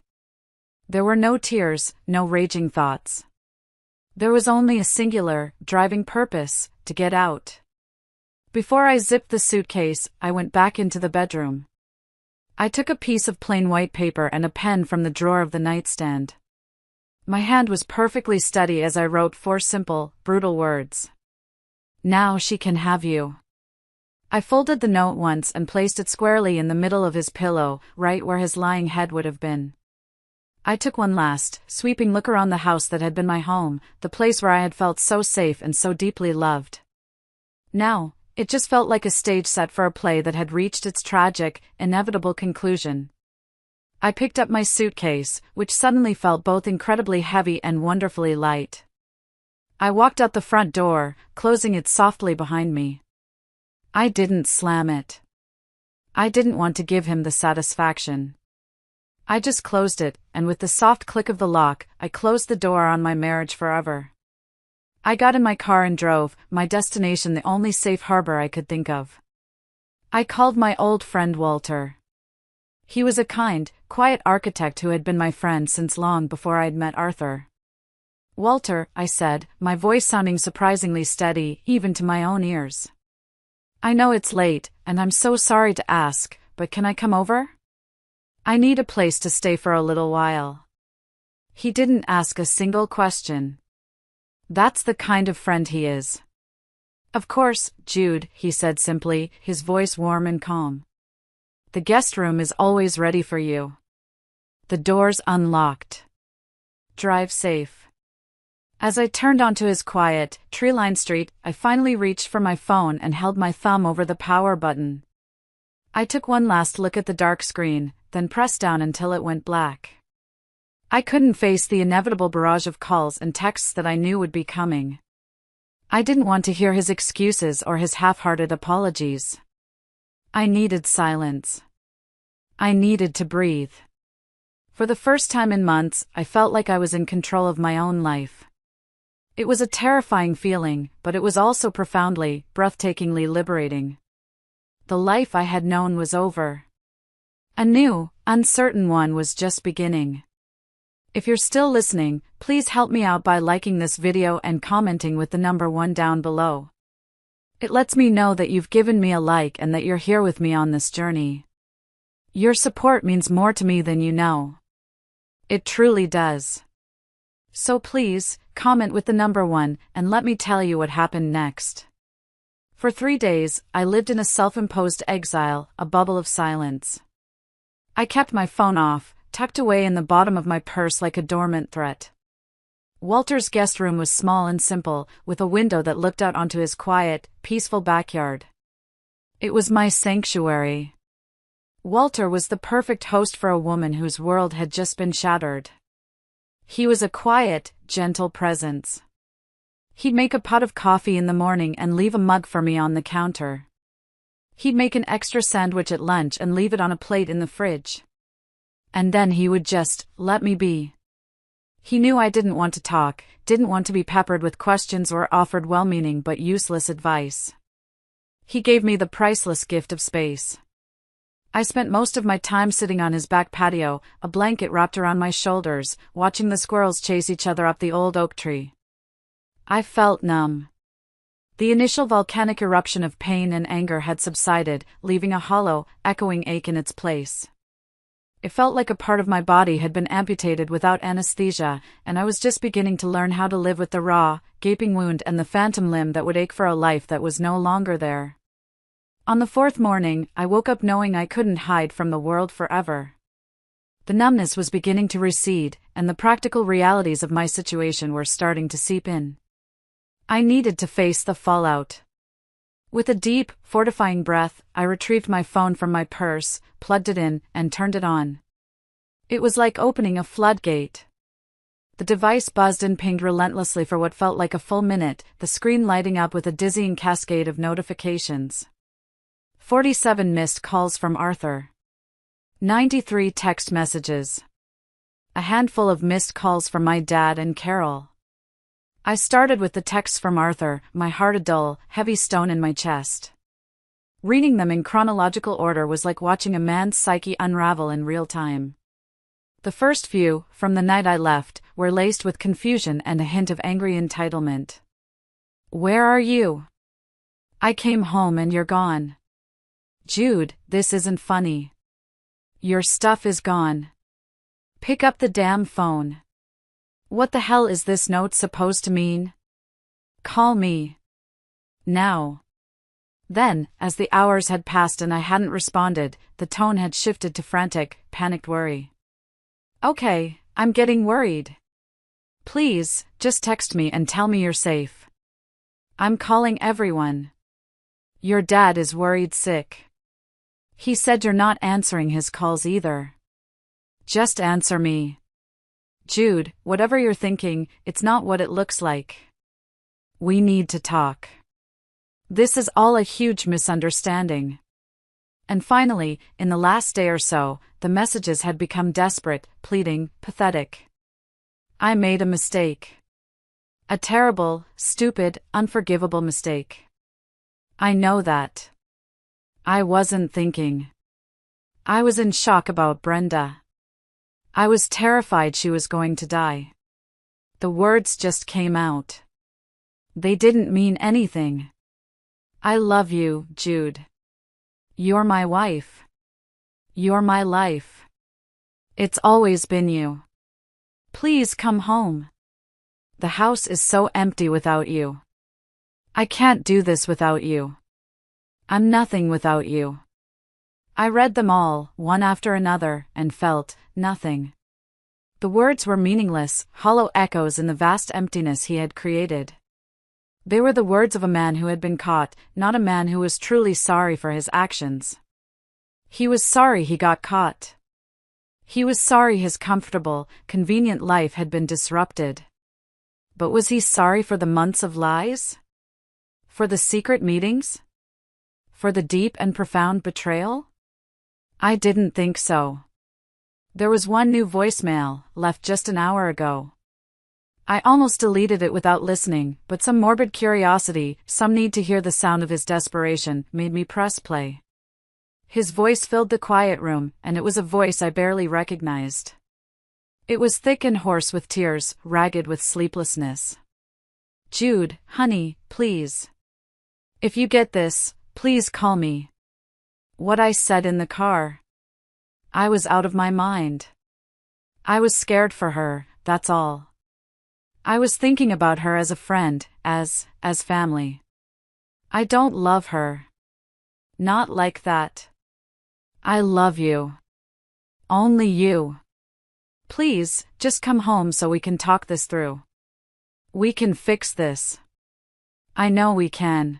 There were no tears, no raging thoughts. There was only a singular, driving purpose, to get out. Before I zipped the suitcase, I went back into the bedroom. I took a piece of plain white paper and a pen from the drawer of the nightstand. My hand was perfectly steady as I wrote 4 simple, brutal words. Now she can have you. I folded the note once and placed it squarely in the middle of his pillow, right where his lying head would have been. I took one last, sweeping look around the house that had been my home, the place where I had felt so safe and so deeply loved. Now, it just felt like a stage set for a play that had reached its tragic, inevitable conclusion. I picked up my suitcase, which suddenly felt both incredibly heavy and wonderfully light. I walked out the front door, closing it softly behind me. I didn't slam it. I didn't want to give him the satisfaction. I just closed it, and with the soft click of the lock, I closed the door on my marriage forever. I got in my car and drove, my destination the only safe harbor I could think of. I called my old friend Walter. He was a kind, quiet architect who had been my friend since long before I'd met Arthur. Walter, I said, my voice sounding surprisingly steady, even to my own ears. I know it's late, and I'm so sorry to ask, but can I come over? I need a place to stay for a little while. He didn't ask a single question. That's the kind of friend he is. Of course, Jude, he said simply, his voice warm and calm. The guest room is always ready for you. The door's unlocked. Drive safe. As I turned onto his quiet, tree-lined street, I finally reached for my phone and held my thumb over the power button. I took one last look at the dark screen, then pressed down until it went black. I couldn't face the inevitable barrage of calls and texts that I knew would be coming. I didn't want to hear his excuses or his half-hearted apologies. I needed silence. I needed to breathe. For the first time in months, I felt like I was in control of my own life. It was a terrifying feeling, but it was also profoundly, breathtakingly liberating. The life I had known was over. A new, uncertain one was just beginning. If you're still listening, please help me out by liking this video and commenting with the number 1 down below. It lets me know that you've given me a like and that you're here with me on this journey. Your support means more to me than you know. It truly does. So please, comment with the number 1 and let me tell you what happened next. For 3 days, I lived in a self-imposed exile, a bubble of silence. I kept my phone off, tucked away in the bottom of my purse like a dormant threat. Walter's guest room was small and simple, with a window that looked out onto his quiet, peaceful backyard. It was my sanctuary. Walter was the perfect host for a woman whose world had just been shattered. He was a quiet, gentle presence. He'd make a pot of coffee in the morning and leave a mug for me on the counter. He'd make an extra sandwich at lunch and leave it on a plate in the fridge. And then he would just let me be. He knew I didn't want to talk, didn't want to be peppered with questions or offered well-meaning but useless advice. He gave me the priceless gift of space. I spent most of my time sitting on his back patio, a blanket wrapped around my shoulders, watching the squirrels chase each other up the old oak tree. I felt numb. The initial volcanic eruption of pain and anger had subsided, leaving a hollow, echoing ache in its place. It felt like a part of my body had been amputated without anesthesia, and I was just beginning to learn how to live with the raw, gaping wound and the phantom limb that would ache for a life that was no longer there. On the fourth morning, I woke up knowing I couldn't hide from the world forever. The numbness was beginning to recede, and the practical realities of my situation were starting to seep in. I needed to face the fallout. With a deep, fortifying breath, I retrieved my phone from my purse, plugged it in, and turned it on. It was like opening a floodgate. The device buzzed and pinged relentlessly for what felt like a full minute, the screen lighting up with a dizzying cascade of notifications. 47 missed calls from Arthur. 93 text messages. A handful of missed calls from my dad and Carol. I started with the texts from Arthur, my heart a dull, heavy stone in my chest. Reading them in chronological order was like watching a man's psyche unravel in real time. The first few, from the night I left, were laced with confusion and a hint of angry entitlement. Where are you? I came home and you're gone. Jude, this isn't funny. Your stuff is gone. Pick up the damn phone. What the hell is this note supposed to mean? Call me. Now. Then, as the hours had passed and I hadn't responded, the tone had shifted to frantic, panicked worry. Okay, I'm getting worried. Please, just text me and tell me you're safe. I'm calling everyone. Your dad is worried sick. He said you're not answering his calls either. Just answer me. Jude, whatever you're thinking, it's not what it looks like. We need to talk. This is all a huge misunderstanding. And finally, in the last day or so, the messages had become desperate, pleading, pathetic. I made a mistake. A terrible, stupid, unforgivable mistake. I know that. I wasn't thinking. I was in shock about Brenda. I was terrified she was going to die. The words just came out. They didn't mean anything. I love you, Jude. You're my wife. You're my life. It's always been you. Please come home. The house is so empty without you. I can't do this without you. I'm nothing without you. I read them all, one after another, and felt nothing. The words were meaningless, hollow echoes in the vast emptiness he had created. They were the words of a man who had been caught, not a man who was truly sorry for his actions. He was sorry he got caught. He was sorry his comfortable, convenient life had been disrupted. But was he sorry for the months of lies? For the secret meetings? For the deep and profound betrayal? I didn't think so. There was one new voicemail, left just an hour ago. I almost deleted it without listening, but some morbid curiosity, some need to hear the sound of his desperation, made me press play. His voice filled the quiet room, and it was a voice I barely recognized. It was thick and hoarse with tears, ragged with sleeplessness. Jude, honey, please. If you get this, please call me. What I said in the car. I was out of my mind. I was scared for her, that's all. I was thinking about her as a friend, as family. I don't love her. Not like that. I love you. Only you. Please, just come home so we can talk this through. We can fix this. I know we can.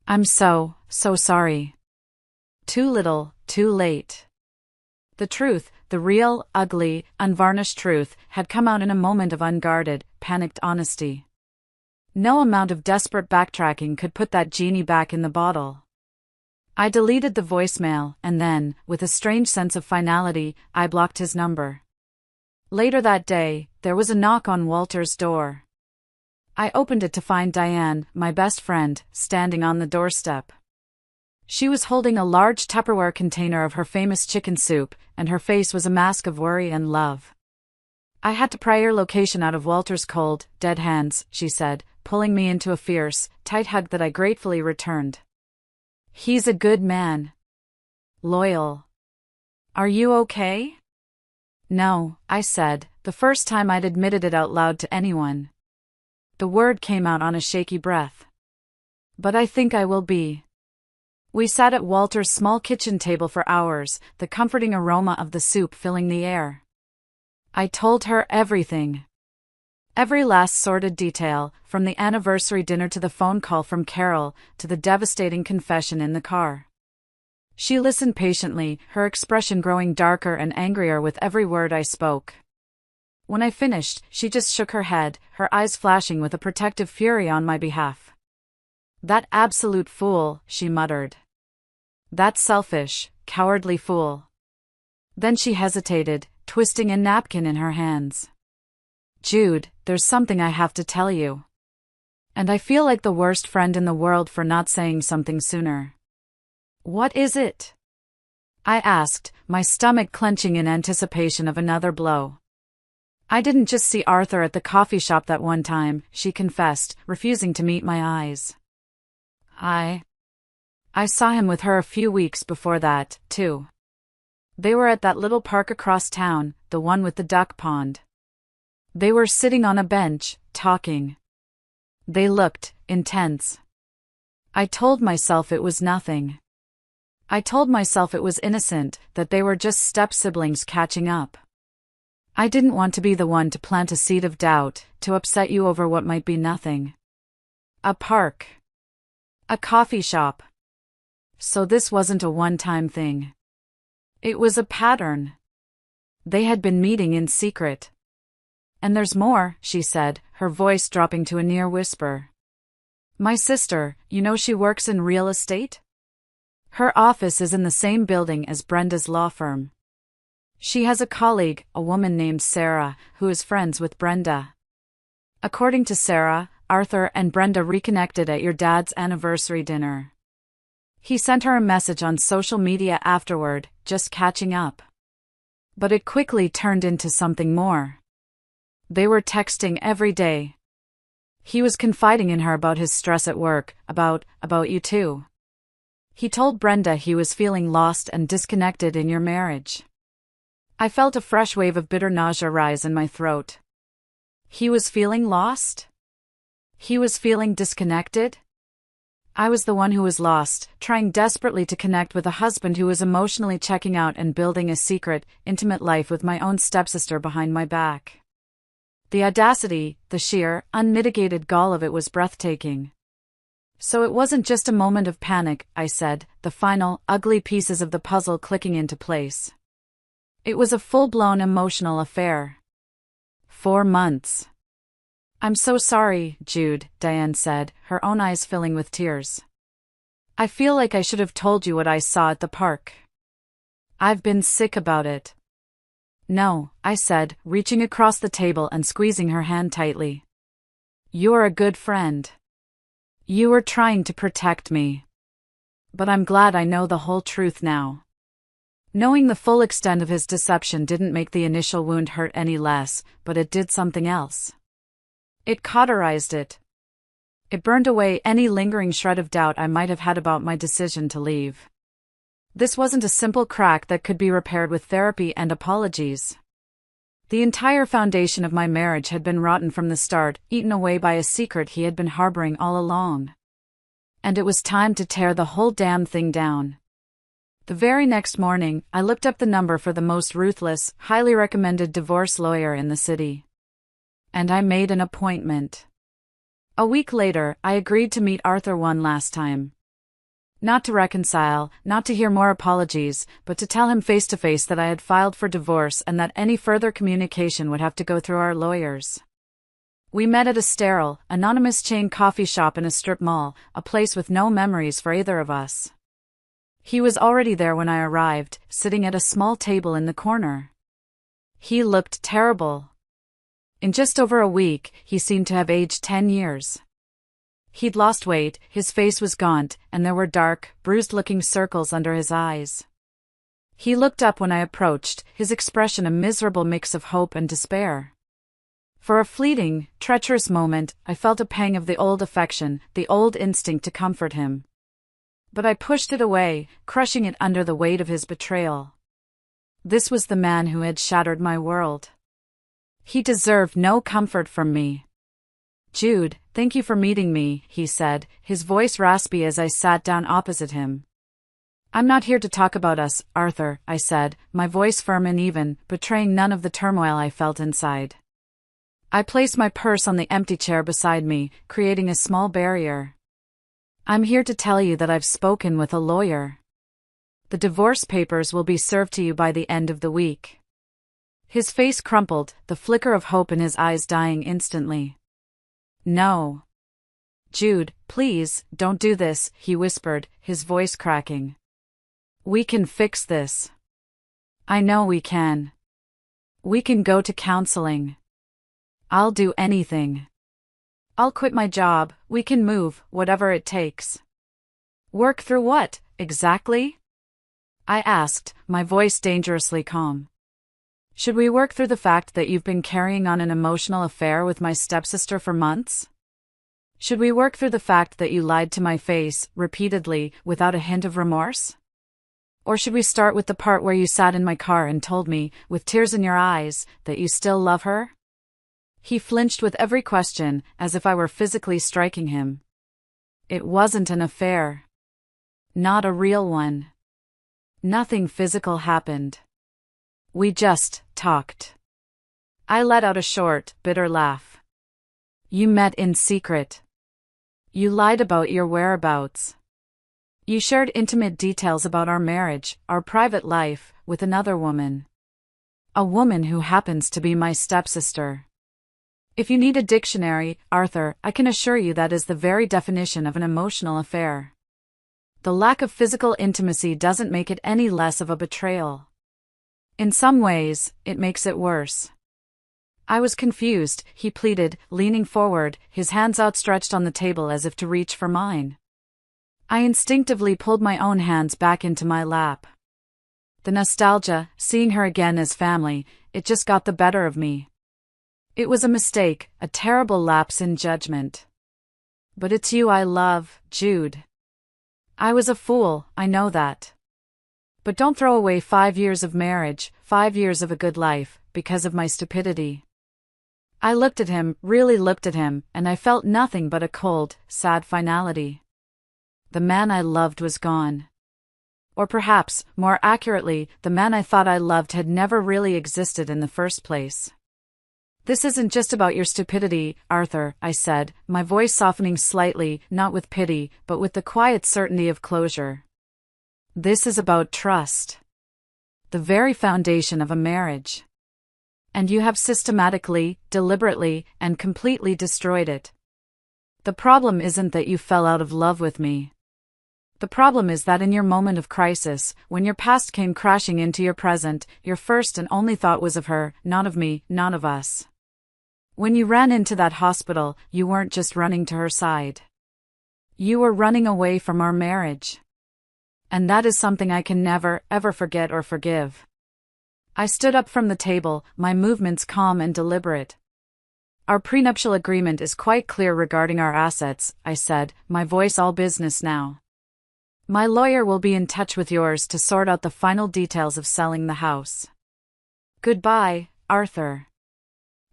I'm so sorry. Too little, too late. The truth, the real, ugly, unvarnished truth, had come out in a moment of unguarded, panicked honesty. No amount of desperate backtracking could put that genie back in the bottle. I deleted the voicemail, and then, with a strange sense of finality, I blocked his number. Later that day, there was a knock on Walter's door. I opened it to find Diane, my best friend, standing on the doorstep. She was holding a large Tupperware container of her famous chicken soup, and her face was a mask of worry and love. I had to pry your location out of Walter's cold, dead hands, she said, pulling me into a fierce, tight hug that I gratefully returned. He's a good man. Loyal. Are you okay? No, I said, the first time I'd admitted it out loud to anyone. The word came out on a shaky breath. But I think I will be. We sat at Walter's small kitchen table for hours, the comforting aroma of the soup filling the air. I told her everything. Every last sordid detail, from the anniversary dinner to the phone call from Carol, to the devastating confession in the car. She listened patiently, her expression growing darker and angrier with every word I spoke. When I finished, she just shook her head, her eyes flashing with a protective fury on my behalf. That absolute fool, she muttered. That selfish, cowardly fool. Then she hesitated, twisting a napkin in her hands. Jude, there's something I have to tell you. And I feel like the worst friend in the world for not saying something sooner. What is it? I asked, my stomach clenching in anticipation of another blow. I didn't just see Arthur at the coffee shop that one time, she confessed, refusing to meet my eyes. I saw him with her a few weeks before that, too. They were at that little park across town, the one with the duck pond. They were sitting on a bench, talking. They looked intense. I told myself it was nothing. I told myself it was innocent, that they were just step-siblings catching up. I didn't want to be the one to plant a seed of doubt, to upset you over what might be nothing. A park. A coffee shop. So this wasn't a one-time thing. It was a pattern. They had been meeting in secret. And there's more, she said, her voice dropping to a near whisper. My sister, you know she works in real estate? Her office is in the same building as Brenda's law firm. She has a colleague, a woman named Sarah, who is friends with Brenda. According to Sarah, Arthur and Brenda reconnected at your dad's anniversary dinner. He sent her a message on social media afterward, just catching up. But it quickly turned into something more. They were texting every day. He was confiding in her about his stress at work, about you too. He told Brenda he was feeling lost and disconnected in your marriage. I felt a fresh wave of bitter nausea rise in my throat. He was feeling lost? He was feeling disconnected? I was the one who was lost, trying desperately to connect with a husband who was emotionally checking out and building a secret, intimate life with my own stepsister behind my back. The audacity, the sheer, unmitigated gall of it was breathtaking. So it wasn't just a moment of panic, I said, the final, ugly pieces of the puzzle clicking into place. It was a full-blown emotional affair. 4 months. I'm so sorry, Jude, Diane said, her own eyes filling with tears. I feel like I should have told you what I saw at the park. I've been sick about it. No, I said, reaching across the table and squeezing her hand tightly. You're a good friend. You were trying to protect me. But I'm glad I know the whole truth now. Knowing the full extent of his deception didn't make the initial wound hurt any less, but it did something else. It cauterized it. It burned away any lingering shred of doubt I might have had about my decision to leave. This wasn't a simple crack that could be repaired with therapy and apologies. The entire foundation of my marriage had been rotten from the start, eaten away by a secret he had been harboring all along. And it was time to tear the whole damn thing down. The very next morning, I looked up the number for the most ruthless, highly recommended divorce lawyer in the city. And I made an appointment. A week later, I agreed to meet Arthur one last time. Not to reconcile, not to hear more apologies, but to tell him face to face that I had filed for divorce and that any further communication would have to go through our lawyers. We met at a sterile, anonymous chain coffee shop in a strip mall, a place with no memories for either of us. He was already there when I arrived, sitting at a small table in the corner. He looked terrible. In just over a week, he seemed to have aged 10 years. He'd lost weight, his face was gaunt, and there were dark, bruised-looking circles under his eyes. He looked up when I approached, his expression a miserable mix of hope and despair. For a fleeting, treacherous moment, I felt a pang of the old affection, the old instinct to comfort him. But I pushed it away, crushing it under the weight of his betrayal. This was the man who had shattered my world. He deserved no comfort from me. "Jude, thank you for meeting me," he said, his voice raspy as I sat down opposite him. "I'm not here to talk about us, Arthur," I said, my voice firm and even, betraying none of the turmoil I felt inside. I placed my purse on the empty chair beside me, creating a small barrier. "I'm here to tell you that I've spoken with a lawyer. The divorce papers will be served to you by the end of the week." His face crumpled, the flicker of hope in his eyes dying instantly. "No. Jude, please, don't do this," he whispered, his voice cracking. "We can fix this. I know we can. We can go to counseling. I'll do anything. I'll quit my job, we can move, whatever it takes." "Work through what, exactly?" I asked, my voice dangerously calm. "Should we work through the fact that you've been carrying on an emotional affair with my stepsister for months? Should we work through the fact that you lied to my face, repeatedly, without a hint of remorse? Or should we start with the part where you sat in my car and told me, with tears in your eyes, that you still love her?" He flinched with every question, as if I were physically striking him. "It wasn't an affair. Not a real one. Nothing physical happened. We just talked." I let out a short, bitter laugh. "You met in secret. You lied about your whereabouts. You shared intimate details about our marriage, our private life, with another woman. A woman who happens to be my stepsister. If you need a dictionary, Arthur, I can assure you that is the very definition of an emotional affair. The lack of physical intimacy doesn't make it any less of a betrayal. In some ways, it makes it worse." I was confused, he pleaded, leaning forward, his hands outstretched on the table as if to reach for mine. I instinctively pulled my own hands back into my lap. The nostalgia, seeing her again as family, it just got the better of me. It was a mistake, a terrible lapse in judgment. "But it's you I love, Jude. I was a fool, I know that. But don't throw away 5 years of marriage, 5 years of a good life, because of my stupidity." I looked at him, really looked at him, and I felt nothing but a cold, sad finality. The man I loved was gone. Or perhaps, more accurately, the man I thought I loved had never really existed in the first place. "This isn't just about your stupidity, Arthur," I said, my voice softening slightly, not with pity, but with the quiet certainty of closure. "This is about trust. The very foundation of a marriage. And you have systematically, deliberately, and completely destroyed it. The problem isn't that you fell out of love with me. The problem is that in your moment of crisis, when your past came crashing into your present, your first and only thought was of her, not of me, not of us. When you ran into that hospital, you weren't just running to her side. You were running away from our marriage. And that is something I can never, ever forget or forgive." I stood up from the table, my movements calm and deliberate. "Our prenuptial agreement is quite clear regarding our assets," I said, my voice all business now. "My lawyer will be in touch with yours to sort out the final details of selling the house. Goodbye, Arthur."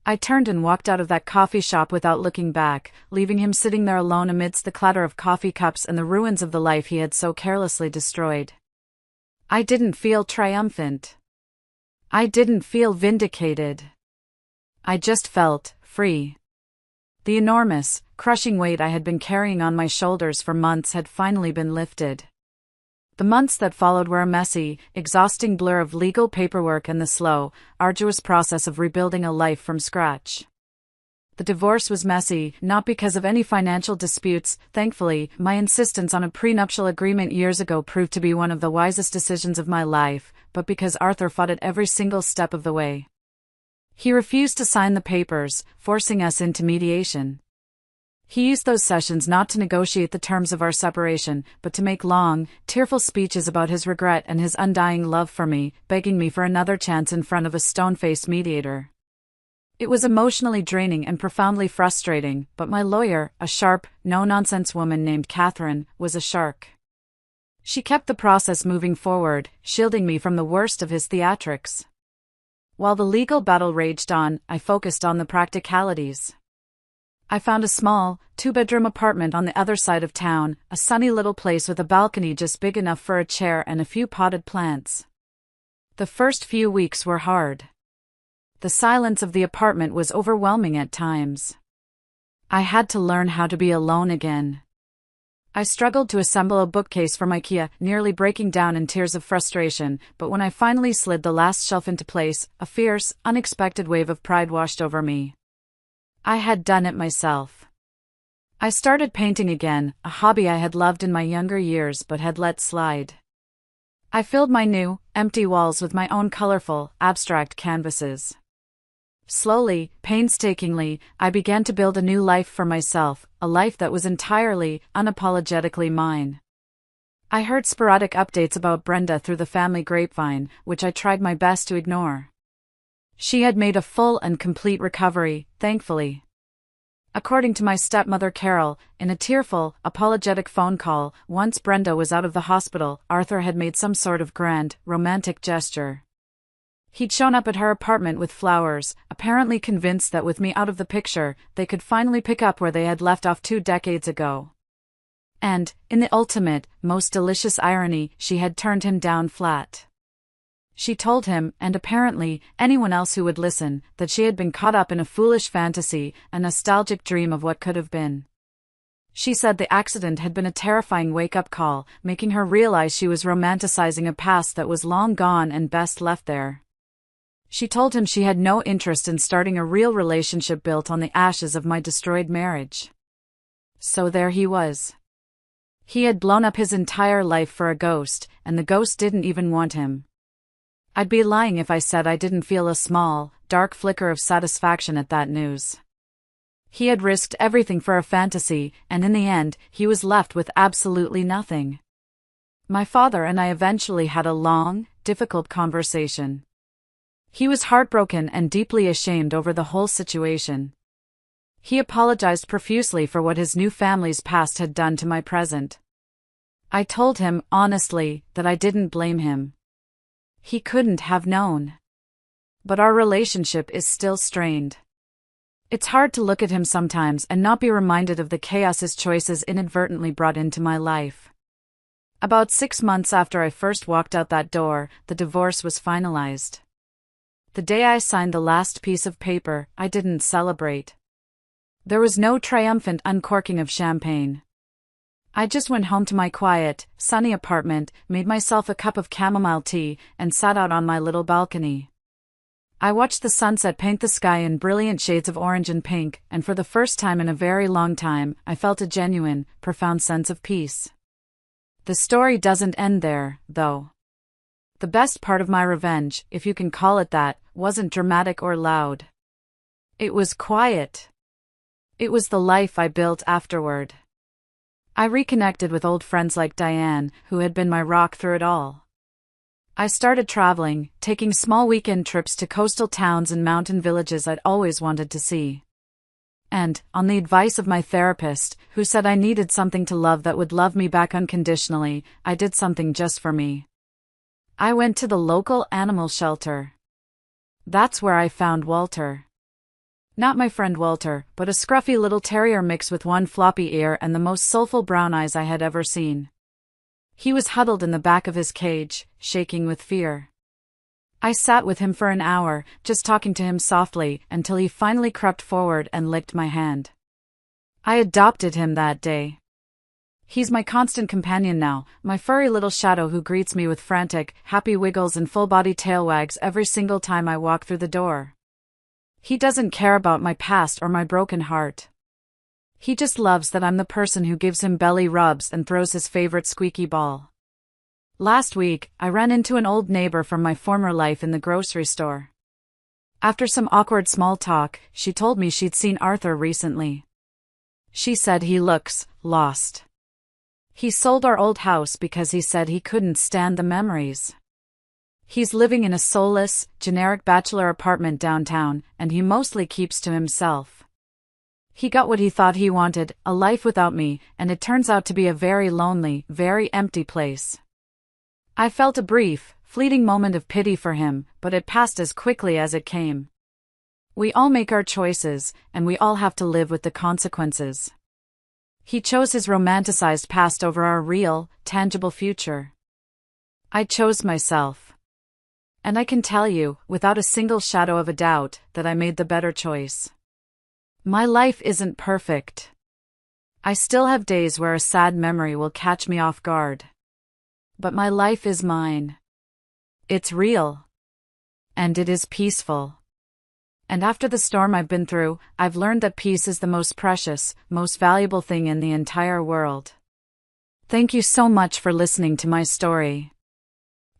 I turned and walked out of that coffee shop without looking back, leaving him sitting there alone amidst the clatter of coffee cups and the ruins of the life he had so carelessly destroyed. I didn't feel triumphant. I didn't feel vindicated. I just felt free. The enormous, crushing weight I had been carrying on my shoulders for months had finally been lifted. The months that followed were a messy, exhausting blur of legal paperwork and the slow, arduous process of rebuilding a life from scratch. The divorce was messy, not because of any financial disputes. Thankfully, my insistence on a prenuptial agreement years ago proved to be one of the wisest decisions of my life, but because Arthur fought it every single step of the way. He refused to sign the papers, forcing us into mediation. He used those sessions not to negotiate the terms of our separation, but to make long, tearful speeches about his regret and his undying love for me, begging me for another chance in front of a stone-faced mediator. It was emotionally draining and profoundly frustrating, but my lawyer, a sharp, no-nonsense woman named Catherine, was a shark. She kept the process moving forward, shielding me from the worst of his theatrics. While the legal battle raged on, I focused on the practicalities. I found a small, two-bedroom apartment on the other side of town, a sunny little place with a balcony just big enough for a chair and a few potted plants. The first few weeks were hard. The silence of the apartment was overwhelming at times. I had to learn how to be alone again. I struggled to assemble a bookcase from IKEA, nearly breaking down in tears of frustration, but when I finally slid the last shelf into place, a fierce, unexpected wave of pride washed over me. I had done it myself. I started painting again, a hobby I had loved in my younger years but had let slide. I filled my new, empty walls with my own colorful, abstract canvases. Slowly, painstakingly, I began to build a new life for myself, a life that was entirely, unapologetically mine. I heard sporadic updates about Brenda through the family grapevine, which I tried my best to ignore. She had made a full and complete recovery, thankfully. According to my stepmother Carol, in a tearful, apologetic phone call, once Brenda was out of the hospital, Arthur had made some sort of grand, romantic gesture. He'd shown up at her apartment with flowers, apparently convinced that with me out of the picture, they could finally pick up where they had left off 2 decades ago. And, in the ultimate, most delicious irony, she had turned him down flat. She told him, and apparently anyone else who would listen, that she had been caught up in a foolish fantasy, a nostalgic dream of what could have been. She said the accident had been a terrifying wake-up call, making her realize she was romanticizing a past that was long gone and best left there. She told him she had no interest in starting a real relationship built on the ashes of my destroyed marriage. So there he was. He had blown up his entire life for a ghost, and the ghost didn't even want him. I'd be lying if I said I didn't feel a small, dark flicker of satisfaction at that news. He had risked everything for a fantasy, and in the end, he was left with absolutely nothing. My father and I eventually had a long, difficult conversation. He was heartbroken and deeply ashamed over the whole situation. He apologized profusely for what his new family's past had done to my present. I told him, honestly, that I didn't blame him. He couldn't have known. But our relationship is still strained. It's hard to look at him sometimes and not be reminded of the chaos his choices inadvertently brought into my life. About 6 months after I first walked out that door, the divorce was finalized. The day I signed the last piece of paper, I didn't celebrate. There was no triumphant uncorking of champagne. I just went home to my quiet, sunny apartment, made myself a cup of chamomile tea, and sat out on my little balcony. I watched the sunset paint the sky in brilliant shades of orange and pink, and for the first time in a very long time, I felt a genuine, profound sense of peace. The story doesn't end there, though. The best part of my revenge, if you can call it that, wasn't dramatic or loud. It was quiet. It was the life I built afterward. I reconnected with old friends like Diane, who had been my rock through it all. I started traveling, taking small weekend trips to coastal towns and mountain villages I'd always wanted to see. And, on the advice of my therapist, who said I needed something to love that would love me back unconditionally, I did something just for me. I went to the local animal shelter. That's where I found Walter. Not my friend Walter, but a scruffy little terrier mix with one floppy ear and the most soulful brown eyes I had ever seen. He was huddled in the back of his cage, shaking with fear. I sat with him for an hour, just talking to him softly, until he finally crept forward and licked my hand. I adopted him that day. He's my constant companion now, my furry little shadow who greets me with frantic, happy wiggles and full-body tail wags every single time I walk through the door. He doesn't care about my past or my broken heart. He just loves that I'm the person who gives him belly rubs and throws his favorite squeaky ball. Last week, I ran into an old neighbor from my former life in the grocery store. After some awkward small talk, she told me she'd seen Arthur recently. She said he looks lost. He sold our old house because he said he couldn't stand the memories. He's living in a soulless, generic bachelor apartment downtown, and he mostly keeps to himself. He got what he thought he wanted, a life without me, and it turns out to be a very lonely, very empty place. I felt a brief, fleeting moment of pity for him, but it passed as quickly as it came. We all make our choices, and we all have to live with the consequences. He chose his romanticized past over our real, tangible future. I chose myself. And I can tell you, without a single shadow of a doubt, that I made the better choice. My life isn't perfect. I still have days where a sad memory will catch me off guard. But my life is mine. It's real. And it is peaceful. And after the storm I've been through, I've learned that peace is the most precious, most valuable thing in the entire world. Thank you so much for listening to my story.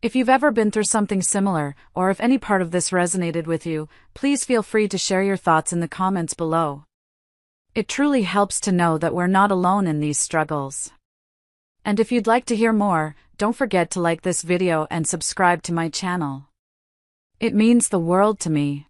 If you've ever been through something similar, or if any part of this resonated with you, please feel free to share your thoughts in the comments below. It truly helps to know that we're not alone in these struggles. And if you'd like to hear more, don't forget to like this video and subscribe to my channel. It means the world to me.